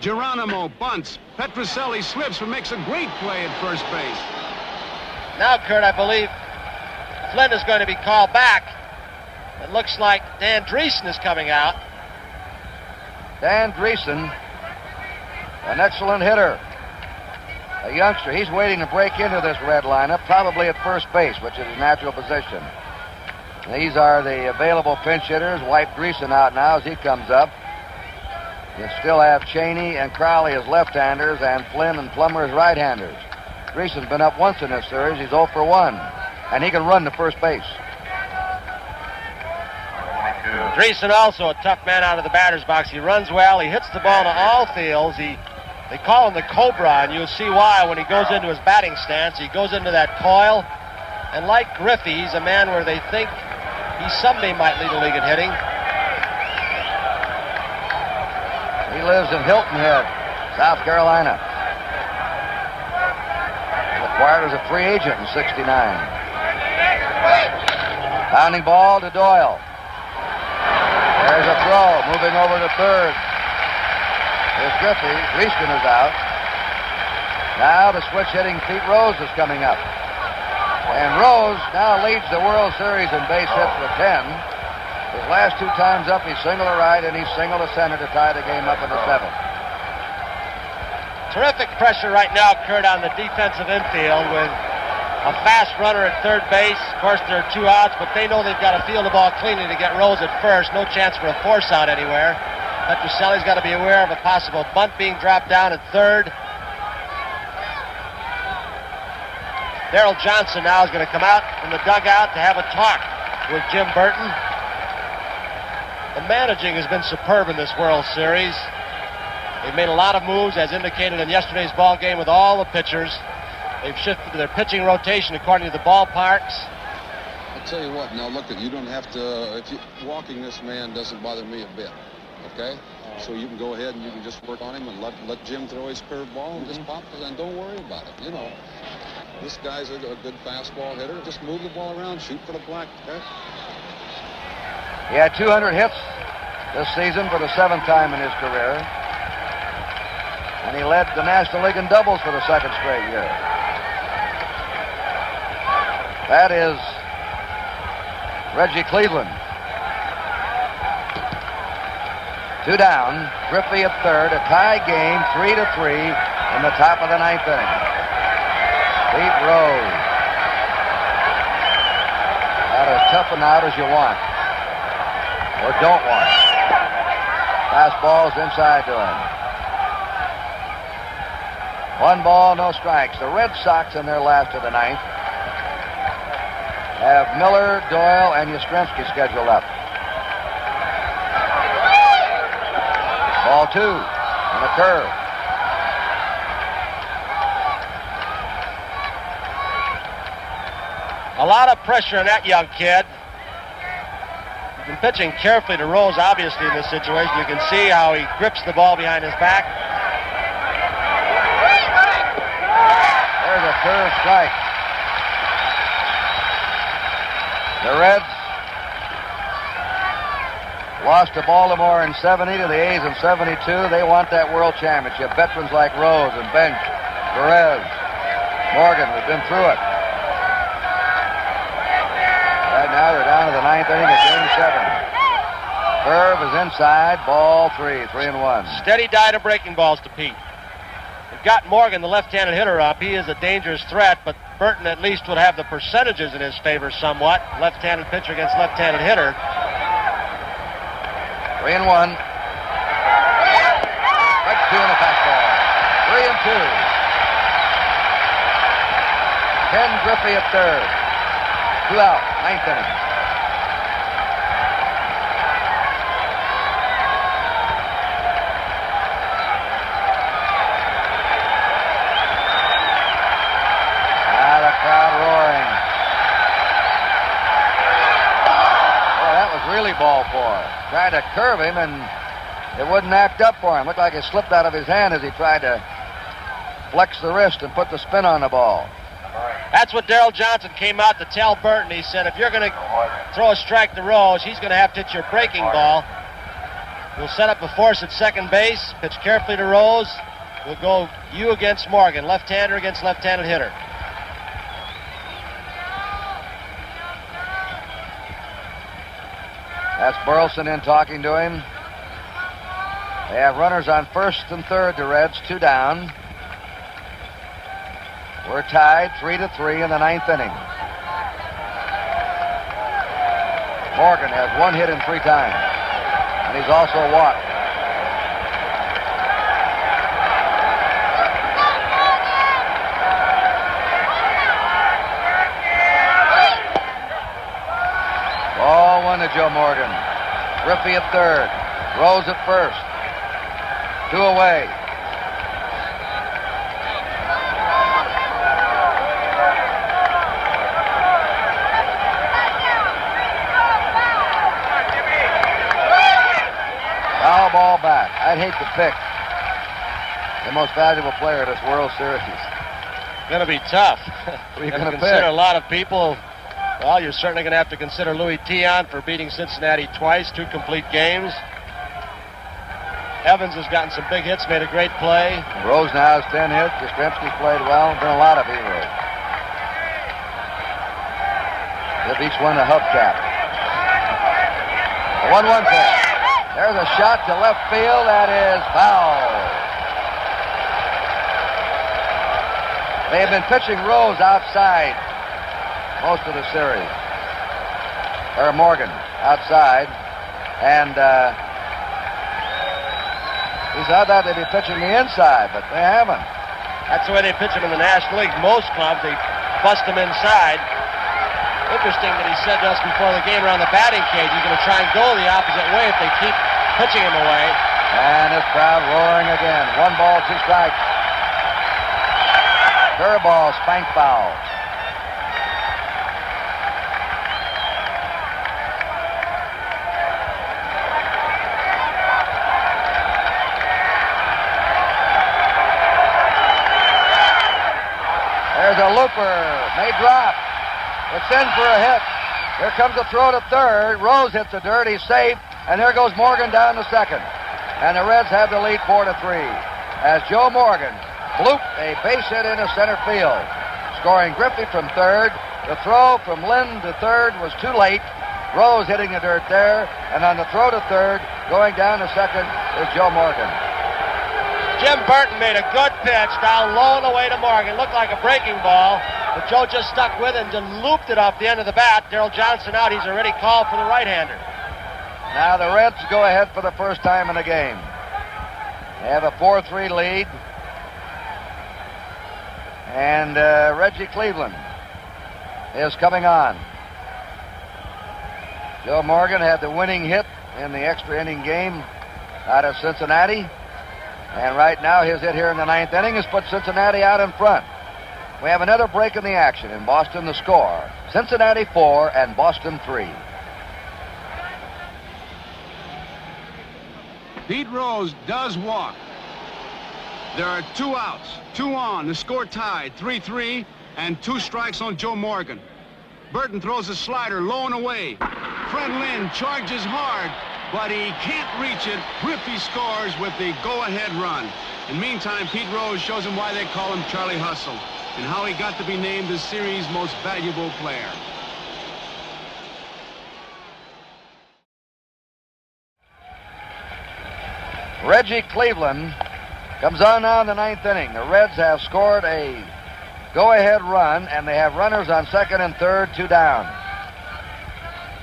Geronimo bunts. Petroselli slips but makes a great play at first base. Now, Kurt, I believe Flynn is going to be called back. It looks like Dan Dreesen is coming out. Dan Dreesen, an excellent hitter. A youngster. He's waiting to break into this Red lineup, probably at first base, which is his natural position. These are the available pinch hitters. Wipe Dreesen out now as he comes up. You still have Cheney and Crowley as left-handers and Flynn and Plummer as right-handers. Dreesen's been up once in this series. He's 0 for 1, and he can run to first base. Dreesen also a tough man out of the batter's box. He runs well. He hits the ball to all fields. They call him the Cobra, and you'll see why when he goes into his batting stance. He goes into that coil, and like Griffey, he's a man where they think he someday might lead the league in hitting. He lives in Hilton Head, South Carolina. Acquired as a free agent in '69. Pounding ball to Doyle. There's a throw, moving over to third. There's Griffey. Dreesen is out. Now the switch hitting Pete Rose is coming up. And Rose now leads the World Series in base hits with 10. His last 2 times up, he's singled to right and he's singled to center to tie the game up in the 7th. Terrific pressure right now, Kurt, on the defensive infield with a fast runner at third base. Of course, there are 2 outs, but they know they've got to field the ball cleanly to get Rose at first. No chance for a force out anywhere. Petroselli's got to be aware of a possible bunt being dropped down at third. Darrell Johnson now is going to come out from the dugout to have a talk with Jim Burton. The managing has been superb in this World Series. They've made a lot of moves, as indicated in yesterday's ball game with all the pitchers. They've shifted their pitching rotation according to the ballparks. I'll tell you what, now look, you don't have to, walking this man doesn't bother me a bit, okay? So you can go ahead and you can just work on him and let Jim throw his curveball and just pop it and don't worry about it, you know. This guy's a good fastball hitter. Just move the ball around, shoot for the black, okay? He had 200 hits this season for the 7th time in his career. And he led the National League in doubles for the 2nd straight year. That is Reggie Cleveland. 2 down. Griffey at third. A tie game, 3-3 in the top of the 9th inning. Pete Rose. About as tough an out as you want. Or don't want. Fastball's inside to him. 1 ball, no strikes. The Red Sox in their last of the 9th have Miller, Doyle, and Yastrzemski scheduled up. Ball 2 and a curve. A lot of pressure on that young kid. He's been pitching carefully to Rose, obviously, in this situation. You can see how he grips the ball behind his back. There's a curve strike. The Reds lost to Baltimore in '70, to the A's in '72. They want that world championship. Veterans like Rose and Bench, Perez, Morgan have been through it. Right now they're down to the 9th inning of Game 7. Curve is inside, ball 3, 3-1. Steady diet of breaking balls to Pete. They've got Morgan, the left-handed hitter, up. He is a dangerous threat, but Burton at least would have the percentages in his favor somewhat. Left-handed pitcher against left-handed hitter. 3-1. Strike 2 and a fastball. 3-2. Ken Griffey at third. 2 out, 9th inning. called for. Tried to curve him, and it wouldn't act up for him. Looked like it slipped out of his hand as he tried to flex the wrist and put the spin on the ball. That's what Darrell Johnson came out to tell Burton. He said, if you're going to throw a strike to Rose, he's going to have to hit your breaking ball. We'll set up a force at second base, pitch carefully to Rose. We'll go you against Morgan, left-hander against left-handed hitter. That's Burleson in talking to him. They have runners on first and third, the Reds, 2 down. We're tied 3-3 in the 9th inning. Morgan has 1 hit in 3 times, and he's also walked. Ball 1 to Joe Morgan. Griffey at third. Rose at first. 2 away. Foul ball back. I'd hate to pick the most valuable player of this World Series. Going to be tough. Who are you Gonna going to consider pick? a lot of people. Well, you're certainly going to have to consider Louis Tion for beating Cincinnati twice, 2 complete games. Evans has gotten some big hits, made a great play. Rose now has 10 hits. Yastrzemski's played well. Been a lot of heroes. Give each one a hubcap. The 1-1 pitch. There's a shot to left field. That is foul. They have been pitching Rose outside most of the series. Or Morgan outside. And I thought they'd be pitching the inside, but they haven't. That's the way they pitch him in the National League. Most clubs, they bust him inside. Interesting that he said to us before the game around the batting cage, he's going to try and go the opposite way if they keep pitching him away. And this crowd roaring again. 1 ball, 2 strikes. Curveball, spank foul. There's a looper. May drop. It's in for a hit. Here comes the throw to third. Rose hits the dirt. He's safe. And there goes Morgan down to second. And the Reds have the lead 4-3. As Joe Morgan blooped a base hit into center field. Scoring Griffey from third. The throw from Lynn to third was too late. Rose hitting the dirt there. And on the throw to third, going down to second, is Joe Morgan. Jim Burton made a good pitch down low and away to Morgan. Looked like a breaking ball, but Joe just stuck with it and just looped it off the end of the bat. Darrell Johnson out. He's already called for the right-hander. Now the Reds go ahead for the first time in the game. They have a 4-3 lead. And Reggie Cleveland is coming on. Joe Morgan had the winning hit in the extra inning game out of Cincinnati. And right now his hit here in the 9th inning has put Cincinnati out in front. We have another break in the action. In Boston, the score, Cincinnati 4 and Boston 3. Pete Rose does walk. There are 2 outs, 2 on. The score tied, 3-3, and 2 strikes on Joe Morgan. Burton throws a slider low and away. Fred Lynn charges hard, but he can't reach it. Griffey scores with the go-ahead run. And meantime, Pete Rose shows him why they call him Charlie Hustle and how he got to be named the series' most valuable player. Reggie Cleveland comes on now in the 9th inning. The Reds have scored a go-ahead run, and they have runners on second and third, 2 down.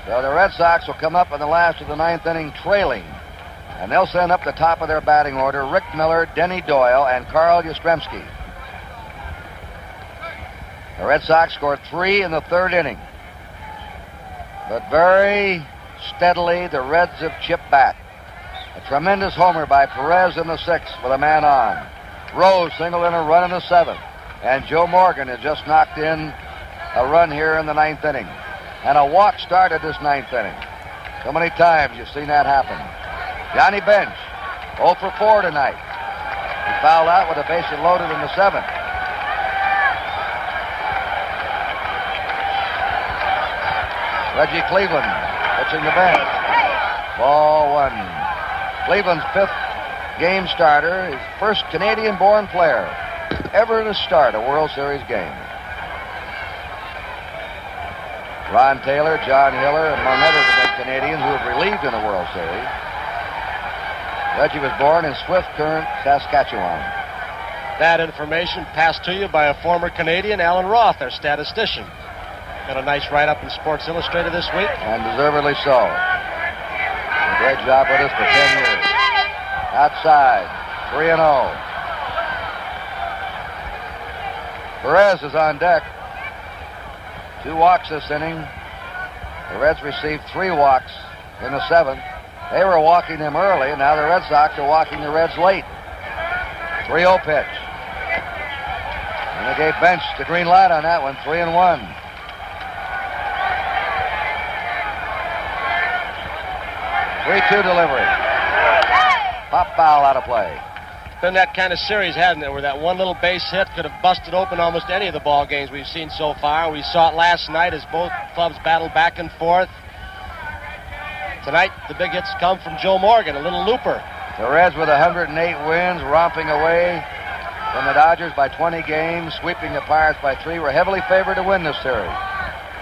So the Red Sox will come up in the last of the 9th inning trailing, and they'll send up the top of their batting order Rick Miller, Denny Doyle, and Carl Yastrzemski. The Red Sox scored 3 in the 3rd inning, but very steadily the Reds have chipped back. A tremendous homer by Perez in the 6th with a man on. Rose singled in a run in the 7th, and Joe Morgan has just knocked in a run here in the 9th inning. And a walk started this 9th inning. So many times you've seen that happen. Johnny Bench, 0 for 4 tonight. He fouled out with a bases loaded in the 7th. Reggie Cleveland pitching the bench. Ball 1. Cleveland's 5th game starter, his first Canadian-born player ever to start a World Series game. Ron Taylor, John Hiller, among others have been Canadians who have relieved in the World Series. Reggie was born in Swift Current, Saskatchewan. That information passed to you by a former Canadian, Alan Roth, our statistician. Got a nice write-up in Sports Illustrated this week. And deservedly so. A great job with us for 10 years. Outside, 3-0. Perez is on deck. 2 walks this inning. The Reds received 3 walks in the 7th. They were walking them early, and now the Red Sox are walking the Reds late. 3-0 pitch. And they gave Bench the green light on that one, 3-1. Three-2 delivery. Pop foul out of play. Been that kind of series, hasn't it, where that one little base hit could have busted open almost any of the ball games we've seen so far. We saw it last night as both clubs battled back and forth. Tonight, the big hits come from Joe Morgan, a little looper. The Reds with 108 wins, romping away from the Dodgers by 20 games, sweeping the Pirates by 3, were heavily favored to win this series.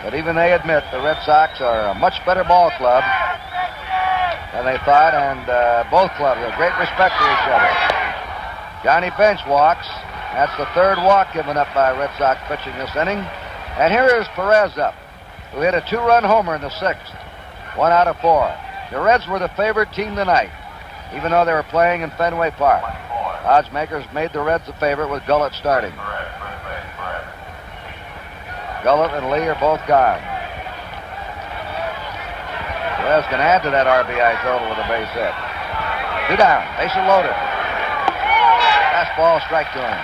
But even they admit the Red Sox are a much better ball club than they thought, and both clubs have great respect for each other. Johnny Bench walks. That's the 3rd walk given up by Red Sox pitching this inning. And here is Perez up, who hit a 2-run homer in the 6th. 1 out of 4. The Reds were the favored team tonight, even though they were playing in Fenway Park. Odds makers made the Reds the favorite with Gullett starting. Gullett and Lee are both gone. Perez can add to that RBI total with a base hit. 2 down, bases loaded. Fastball, strike to him.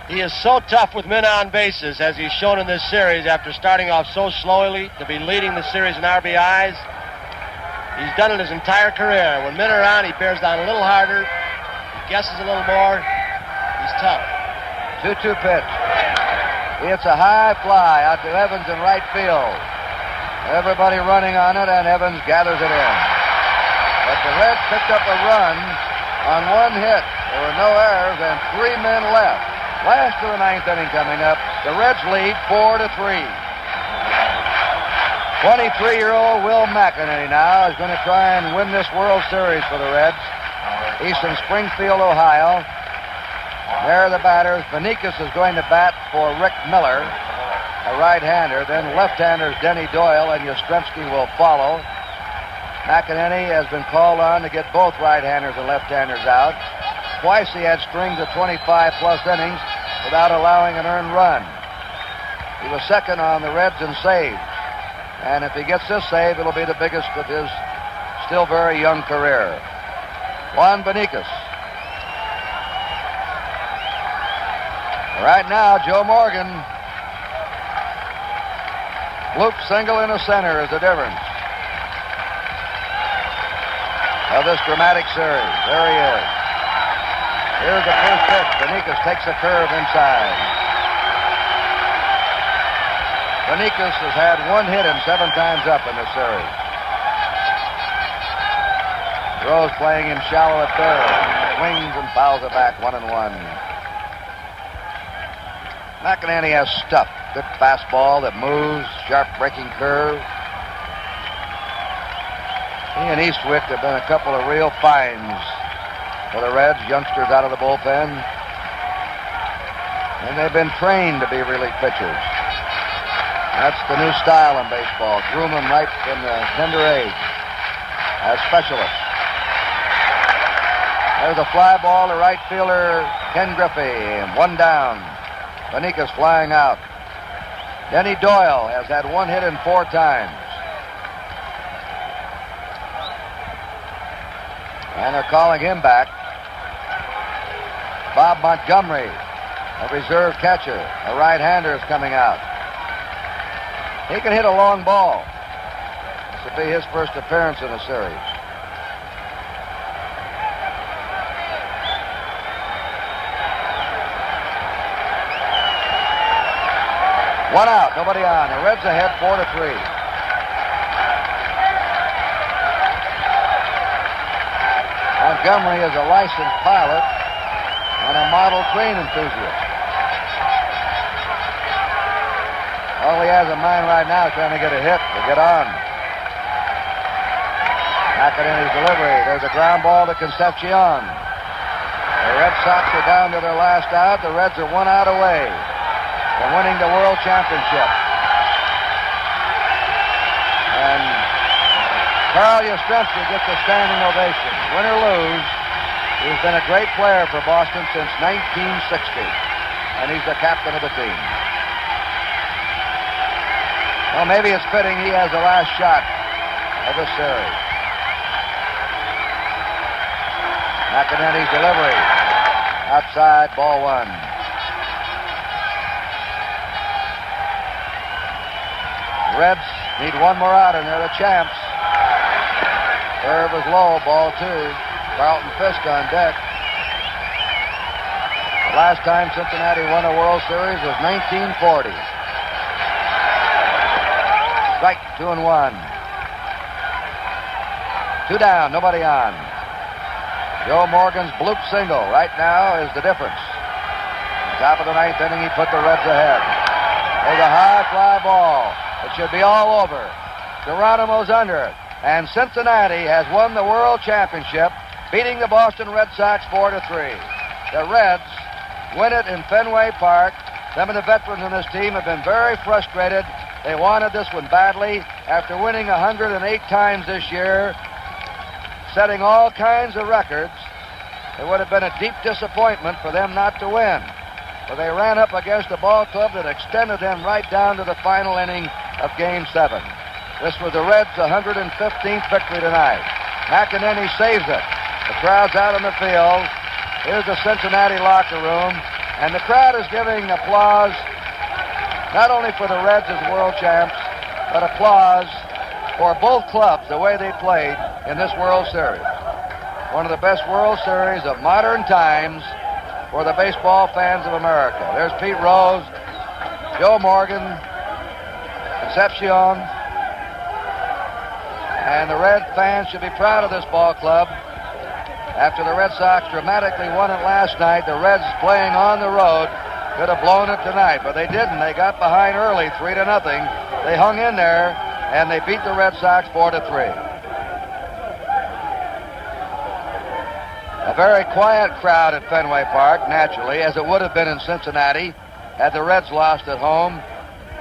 He is so tough with men on bases, as he's shown in this series after starting off so slowly to be leading the series in RBIs. He's done it his entire career. When men are on, he bears down a little harder. He guesses a little more. He's tough. 2-2 pitch. He hits a high fly out to Evans in right field. Everybody running on it, and Evans gathers it in. But the Reds picked up a run on 1 hit. There were no errors and 3 men left. Last of the 9th inning coming up. The Reds lead 4-3. 23-year-old Will McEnany now is going to try and win this World Series for the Reds. He's from Springfield, Ohio. There are the batters. Benikas is going to bat for Rick Miller, a right-hander. Then left-handers Denny Doyle and Yastrzemski will follow. McEnany has been called on to get both right-handers and left-handers out. Twice he had strings of 25-plus innings without allowing an earned run. He was second on the Reds in saves. And if he gets this save, it'll be the biggest of his still very young career. Juan Benikas. Right now, Joe Morgan. Bloop single in the center is the difference of this dramatic series. There he is. Here's the first pitch. Benikas takes a curve inside. Benikas has had 1 hit and 7 times up in this series. Rose playing him shallow at third. Swings and fouls it back 1-1. McEnany has stuff. Good fastball that moves, sharp breaking curve. He and Eastwick have been a couple of real finds for the Reds, youngsters out of the bullpen. And they've been trained to be relief pitchers. That's the new style in baseball. Groom them right from the tender age as specialists. There's a fly ball to right fielder Ken Griffey, and 1 down. Benikas flying out. Denny Doyle has had 1 hit in 4 times. And they're calling him back. Bob Montgomery, a reserve catcher. A right-hander is coming out. He can hit a long ball. This will be his first appearance in the series. One out, nobody on. The Reds ahead 4-3. Montgomery is a licensed pilot and a model train enthusiast. All he has in mind right now is trying to get a hit to get on. McInerney's delivery. There's a ground ball to Concepcion. The Red Sox are down to their last out. The Reds are 1 out away from winning the World Championship. And Carl Yastrzemski gets a standing ovation. Win or lose, he's been a great player for Boston since 1960. And he's the captain of the team. Well, maybe it's fitting he has the last shot of the series. McInerney's delivery. Outside, ball 1. Reds need one more out, and they're the champs. Curve is low, ball 2. Carlton Fisk on deck. The last time Cincinnati won a World Series was 1940. Strike, 2-1. 2 down, nobody on. Joe Morgan's bloop single right now is the difference. Top of the 9th inning, he put the Reds ahead. There's a high fly ball. It should be all over. Geronimo's under it. And Cincinnati has won the World Championship, beating the Boston Red Sox 4-3. The Reds win it in Fenway Park. Some of the veterans in this team have been very frustrated. They wanted this one badly. After winning 108 times this year, setting all kinds of records, it would have been a deep disappointment for them not to win. But they ran up against a ball club that extended them right down to the final inning of Game 7. This was the Reds' 115th victory tonight. McInerney saves it. The crowd's out on the field. Here's the Cincinnati locker room. And the crowd is giving applause not only for the Reds as world champs, but applause for both clubs, the way they played in this World Series. One of the best World Series of modern times for the baseball fans of America. There's Pete Rose, Joe Morgan, Concepcion, and the Red fans should be proud of this ball club. After the Red Sox dramatically won it last night, the Reds playing on the road could have blown it tonight, but they didn't. They got behind early, 3-0. They hung in there, and they beat the Red Sox 4-3. A very quiet crowd at Fenway Park, naturally, as it would have been in Cincinnati had the Reds lost at home.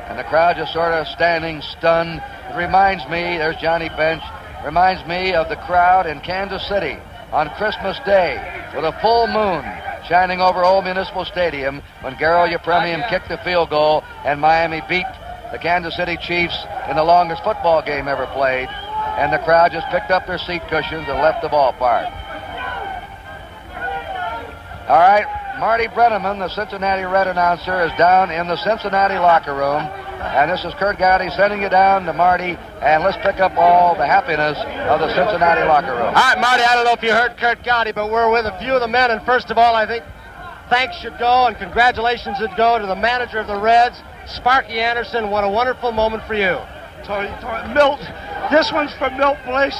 And the crowd just sort of standing stunned. It reminds me, there's Johnny Bench, reminds me of the crowd in Kansas City on Christmas Day with a full moon shining over Old Municipal Stadium when Garo Yepremian kicked the field goal and Miami beat the Kansas City Chiefs in the longest football game ever played. And the crowd just picked up their seat cushions and left the ballpark. All right, Marty Brenneman, the Cincinnati Red announcer, is down in the Cincinnati locker room. And this is Kurt Gowdy sending you down to Marty. And let's pick up all the happiness of the Cincinnati locker room. All right, Marty, I don't know if you heard Kurt Gowdy, but we're with a few of the men. And first of all, I think thanks should go and congratulations should go to the manager of the Reds, Sparky Anderson. What a wonderful moment for you. Milt, this one's for Milt Bliss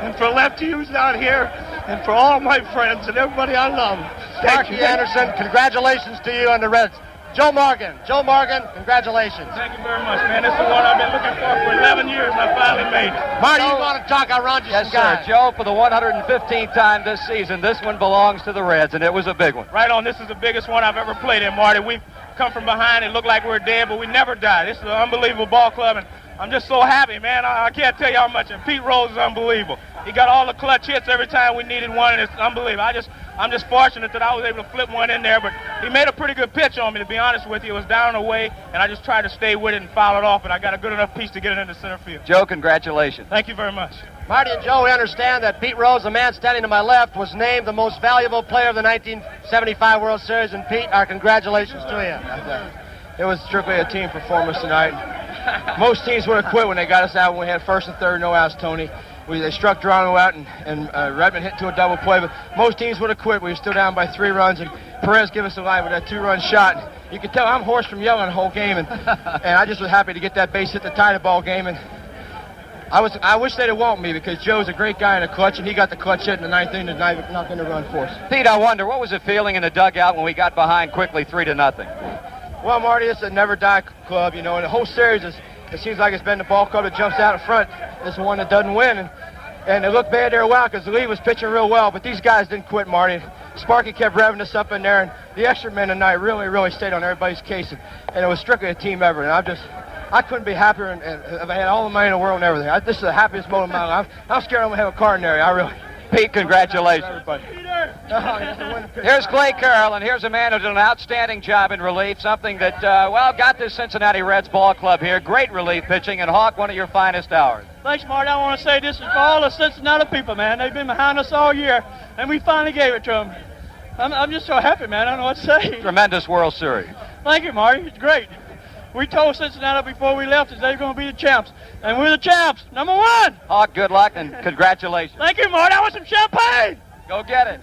and for Lefty who's down here and for all my friends and everybody I love. Sparky Anderson, congratulations to you and the Reds. Joe Morgan, congratulations. Thank you very much, man. This is the one I've been looking for 11 years and I finally made it. Marty, you want to talk around you? Yes, sir. Joe, for the 115th time this season, this one belongs to the Reds, and it was a big one. Right on. This is the biggest one I've ever played in, Marty. We've come from behind and looked like we're dead, but we never die. This is an unbelievable ball club, and I'm just so happy, man. I can't tell you how much. And Pete Rose is unbelievable. He got all the clutch hits every time we needed one, and it's unbelievable. I'm just fortunate that I was able to flip one in there, but he made a pretty good pitch on me, to be honest with you. It was down and away, and I just tried to stay with it and foul it off, and I got a good enough piece to get it into center field. Joe, congratulations. Thank you very much. Marty and Joe, we understand that Pete Rose, the man standing to my left, was named the most valuable player of the 1975 World Series, and Pete, our congratulations to you. It was strictly a team performance tonight. Most teams would have quit when they got us out when we had first and third, no outs, Tony. They struck Geronimo out, and Redmond hit to a double play, but most teams would have quit. We were still down by 3 runs, and Perez gave us a line with that 2-run shot. You can tell I'm hoarse from yelling the whole game, and I just was happy to get that base hit to tie the ball game. And I wish they'd have walked me, because Joe's a great guy in the clutch, and he got the clutch hit in the 9th inning and not going to run for us. Pete, I wonder, what was the feeling in the dugout when we got behind quickly 3-0? Well, Marty, it's a never-die club, you know, and the whole series it seems like it's been the ball club that jumps out in front. It's the one that doesn't win, and it looked bad there a while because Lee was pitching real well, but these guys didn't quit, Marty. Sparky kept revving us up in there, and the extra men tonight really, really stayed on everybody's case, and it was strictly a team effort, and I couldn't be happier, and if I had all the money in the world and everything. This is the happiest moment of my life. I'm scared I'm going to have a car in there. I really. Pete, congratulations. Here's Clay Carroll, and here's a man who did an outstanding job in relief, something that, got this Cincinnati Reds ball club here. Great relief pitching, and Hawk, one of your finest hours. Thanks, Marty. I want to say this is for all the Cincinnati people, man. They've been behind us all year, and we finally gave it to them. I'm just so happy, man. I don't know what to say. Tremendous World Series. Thank you, Marty. It's great. We told Cincinnati before we left that they were going to be the champs, and we're the champs. #1. Hawk, good luck, and congratulations. Thank you, Marty. I want some champagne. Go get it.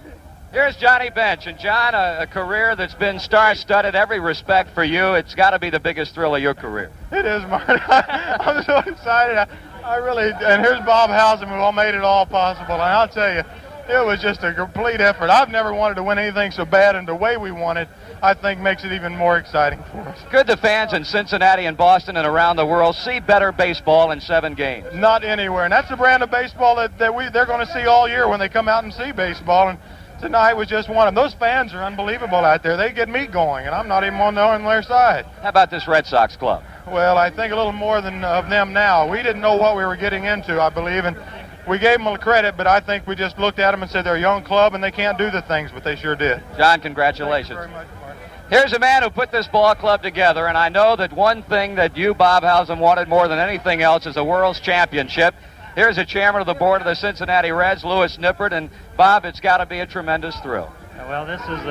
Here's Johnny Bench, and John, a career that's been star-studded, every respect for you. It's got to be the biggest thrill of your career. It is, Marty. I'm so excited. I really, and here's Bob Housen, who made it all possible, and I'll tell you, it was just a complete effort. I've never wanted to win anything so bad, and the way we won it, I think, makes it even more exciting for us. Could the fans in Cincinnati and Boston and around the world see better baseball in 7 games? Not anywhere, and that's the brand of baseball that they're going to see all year when they come out and see baseball, and tonight was just one of them. Those fans are unbelievable out there. They get me going, and I'm not even on their side. How about this Red Sox club? Well, I think a little more than of them now. We didn't know what we were getting into, I believe, and we gave them a credit, but I think we just looked at them and said they're a young club and they can't do the things, but they sure did. John, congratulations. Thank you very much, Mark. Here's a man who put this ball club together, and I know that one thing that you, Bob Housen, wanted more than anything else is a World's Championship. Here's the chairman of the board of the Cincinnati Reds, Louis Nippert, and Bob, it's got to be a tremendous thrill. Well, this is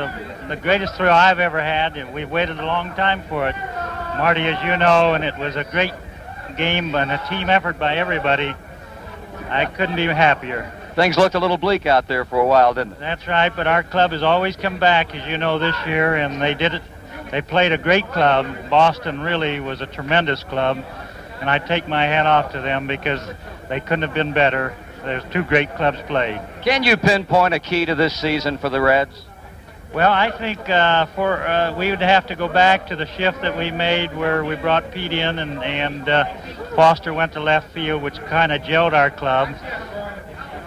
the greatest thrill I've ever had, and we've waited a long time for it, Marty, as you know, and it was a great game and a team effort by everybody. I couldn't be happier. Things looked a little bleak out there for a while, didn't it? That's right, but our club has always come back, as you know, this year, and they did it. They played a great club. Boston really was a tremendous club, and I take my hat off to them because they couldn't have been better. There's 2 great clubs played. Can you pinpoint a key to this season for the Reds? Well, I think we would have to go back to the shift that we made where we brought Pete in and Foster went to left field, which kind of gelled our club.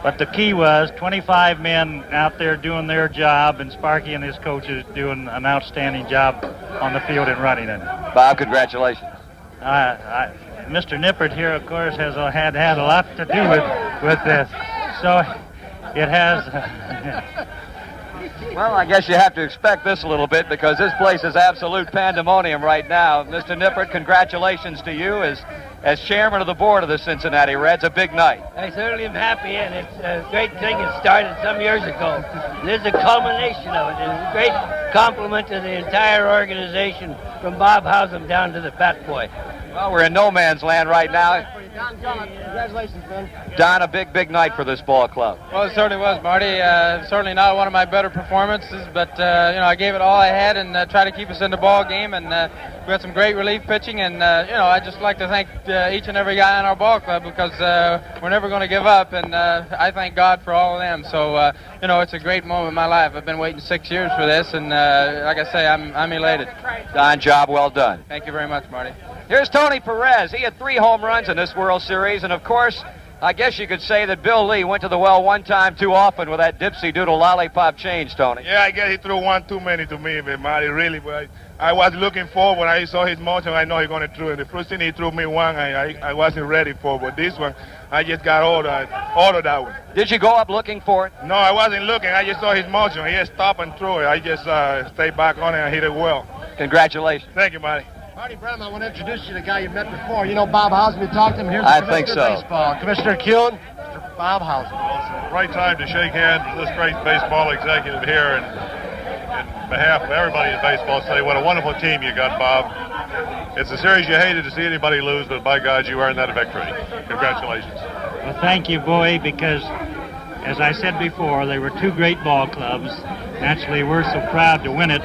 But the key was 25 men out there doing their job, and Sparky and his coaches doing an outstanding job on the field and running it. Bob, congratulations. Mr. Nippert here, of course, has had a lot to do with this. So it has... Well, I guess you have to expect this a little bit because this place is absolute pandemonium right now. Mr. Nippert, congratulations to you as chairman of the board of the Cincinnati Reds. A big night. I certainly am happy, and it's a great thing. It started some years ago. This is a culmination of it. It's a great compliment to the entire organization from Bob Housen down to the fat boy. Well, we're in no man's land right now. Don Gullett, congratulations, man. Don, a big, big night for this ball club. Well, it certainly was, Marty. Certainly not one of my better performances, but I gave it all I had and tried to keep us in the ball game. And we had some great relief pitching. And I'd just like to thank each and every guy in our ball club because we're never going to give up. And I thank God for all of them. So it's a great moment in my life. I've been waiting 6 years for this, and like I say, I'm elated. Don, job well done. Thank you very much, Marty. Here's Tony Perez. He had 3 home runs in this World Series, and of course, I guess you could say that Bill Lee went to the well one time too often with that dipsy doodle lollipop change, Tony. Yeah, I guess he threw one too many to me, but Marty, really. But I was looking forward when I saw his motion. I know he's going to throw it. The first thing he threw me one, I wasn't ready for, but this one, I just got all of that one. Did you go up looking for it? No, I wasn't looking. I just saw his motion. He just stopped and threw it. I just stayed back on it and hit it well. Congratulations. Thank you, Marty. Marty Brenham, I want to introduce you to the guy you met before. You know Bob Housen, we talked to him. Here's I the think Commissioner so. of Baseball. Commissioner Kuhn, Mr. Bob Housen. Well, it's the right time to shake hands with this great baseball executive here, and in behalf of everybody in baseball, say what a wonderful team you got, Bob. It's a series you hated to see anybody lose, but by God, you earned that victory. Congratulations. Well, thank you, Boy, because as I said before, they were two great ball clubs. Naturally, we're so proud to win it,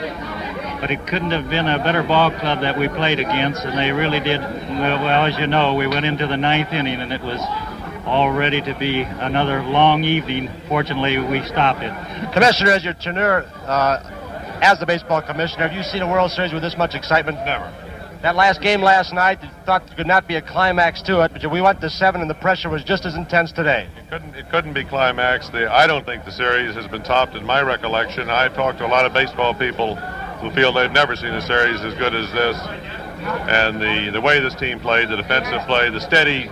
but it couldn't have been a better ball club that we played against, and they really did. Well, as you know, we went into the 9th inning, and it was all ready to be another long evening. Fortunately, we stopped it. Commissioner, as your tenure as the baseball commissioner, have you seen a World Series with this much excitement? Never. That last game last night, you thought there could not be a climax to it, but we went to 7 and the pressure was just as intense today. It couldn't be climaxed. I don't think the series has been topped in my recollection. I've talked to a lot of baseball people who feel they've never seen a series as good as this. And the way this team played, the defensive play, the steady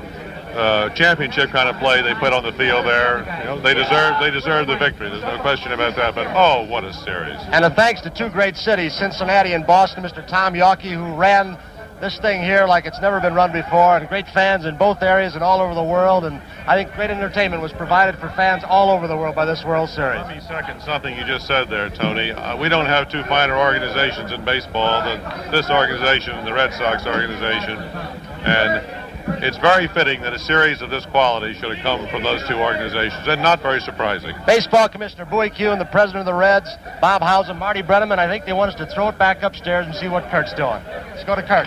championship kind of play they put on the field there, they deserve the victory. There's no question about that. But oh, what a series! And a thanks to two great cities, Cincinnati and Boston, Mr. Tom Yawkey, who ran this thing here like it's never been run before, and great fans in both areas and all over the world. And I think great entertainment was provided for fans all over the world by this World Series. Let me second something you just said there, Tony. We don't have two finer organizations in baseball than this organization and the Red Sox organization, and it's very fitting that a series of this quality should have come from those two organizations, and not very surprising. Baseball Commissioner Bowie Q and the President of the Reds, Bob Howsam, Marty Brenneman, I think they want us to throw it back upstairs and see what Kurt's doing. Let's go to Kurt.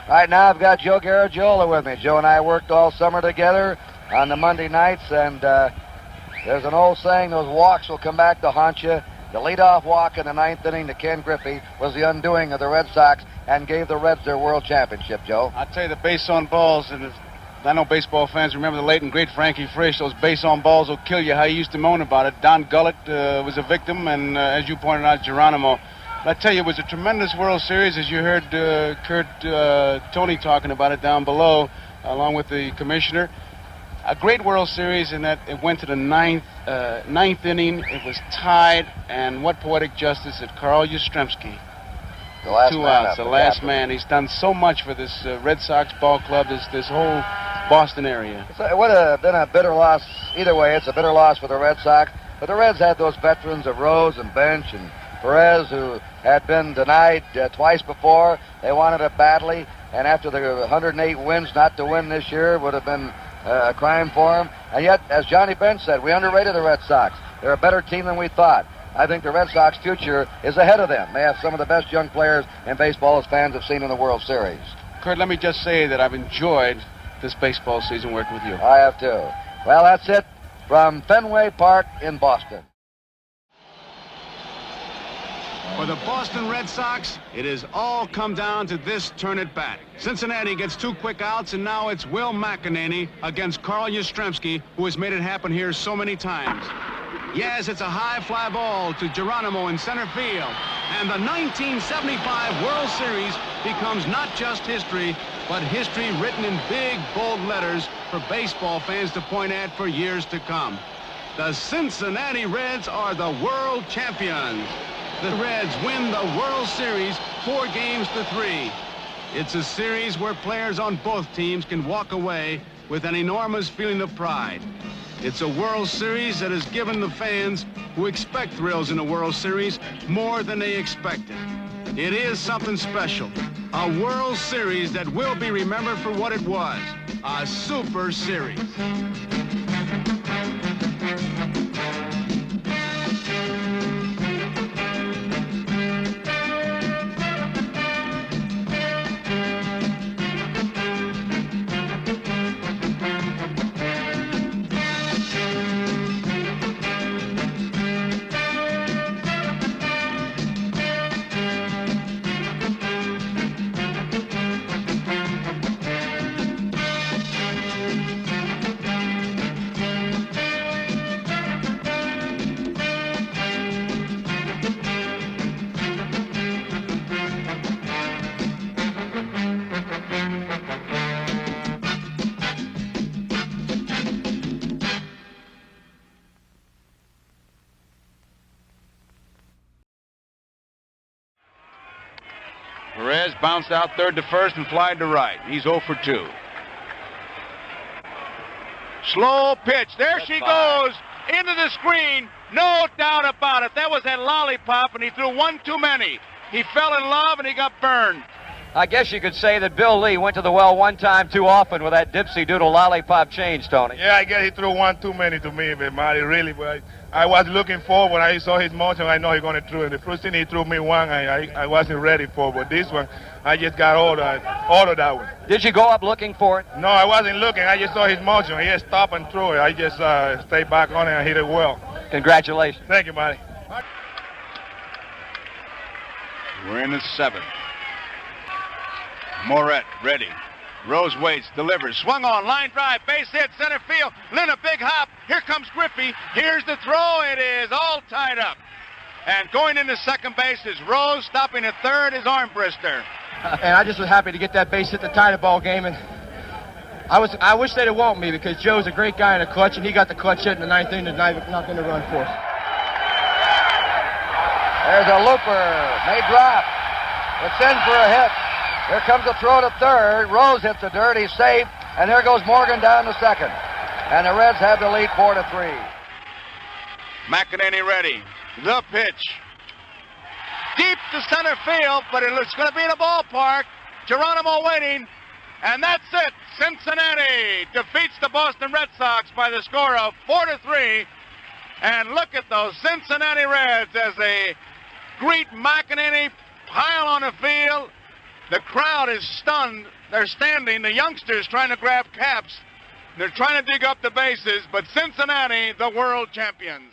Right now I've got Joe Garagiola with me. Joe and I worked all summer together on the Monday nights, and there's an old saying, those walks will come back to haunt you. The leadoff walk in the 9th inning to Ken Griffey was the undoing of the Red Sox and gave the Reds their world championship, Joe. I'll tell you, the base on balls, and I know baseball fans remember the late and great Frankie Frisch, those base on balls will kill you, how he used to moan about it. Don Gullett was a victim, and as you pointed out, Geronimo. But I tell you, it was a tremendous World Series, as you heard Tony talking about it down below, along with the commissioner. A great World Series in that it went to the ninth inning. It was tied, and what poetic justice that Carl Yastrzemski, the last 2 man outs, the last man. He's done so much for this Red Sox ball club, this whole Boston area. It would have been a bitter loss either way. It's a bitter loss for the Red Sox, but the Reds had those veterans of Rose and Bench and Perez, who had been denied twice before. They wanted it badly, and after the 108 wins, not to win this year would have been a crime for them. And yet, as Johnny Bench said, we underrated the Red Sox. They're a better team than we thought. I think the Red Sox future is ahead of them. They have some of the best young players in baseball as fans have seen in the World Series. Kurt, let me just say that I've enjoyed this baseball season working with you. I have too. Well, that's it from Fenway Park in Boston. For the Boston Red Sox, it has all come down to this turn at bat. Cincinnati gets 2 quick outs, and now it's Will McEnany against Carl Yastrzemski, who has made it happen here so many times. Yes, it's a high fly ball to Geronimo in center field. And the 1975 World Series becomes not just history, but history written in big, bold letters for baseball fans to point at for years to come. The Cincinnati Reds are the world champions. The Reds win the World Series 4-3. It's a series where players on both teams can walk away with an enormous feeling of pride. It's a World Series that has given the fans who expect thrills in a World Series more than they expected. It is something special. A World Series that will be remembered for what it was. A super series. Perez bounced out third to first and flied to right. He's 0 for 2. Slow pitch. There she goes into the screen. No doubt about it. That was that lollipop, and he threw one too many. He fell in love, and he got burned. I guess you could say that Bill Lee went to the well one time too often with that dipsy doodle lollipop change, Tony. Yeah, I guess he threw one too many to me, but Marty, really. But I was looking forward when I saw his motion. I know he's going to throw it. The first thing he threw me one, I wasn't ready for. But this one, I just got ordered that one. Did you go up looking for it? No, I wasn't looking. I just saw his motion. He just stopped and threw it. I just stayed back on it and hit it well. Congratulations. Thank you, Marty. We're in the 7th. Moret ready. Rose waits, delivers, swung on, line drive, base hit, center field. Lynn a big hop. Here comes Griffey. Here's the throw. It is all tied up. And going into second base is Rose. Stopping at third is Armbrister. And I just was happy to get that base hit to tie the ball game. And I wish they'd have walked me because Joe's a great guy in the clutch, and he got the clutch hit in the 9th inning to not going to run for us. There's a looper. May drop. It's in for a hit. Here comes a throw to third. Rose hits the dirt. He's safe. And there goes Morgan down to second. And the Reds have the lead 4-3. McEnany ready. The pitch. Deep to center field, but it's going to be in a ballpark. Geronimo waiting. And that's it. Cincinnati defeats the Boston Red Sox by the score of 4-3. And look at those Cincinnati Reds as they greet McEnany, pile on the field. The crowd is stunned. They're standing. The youngsters trying to grab caps. They're trying to dig up the bases, but Cincinnati, the world champions.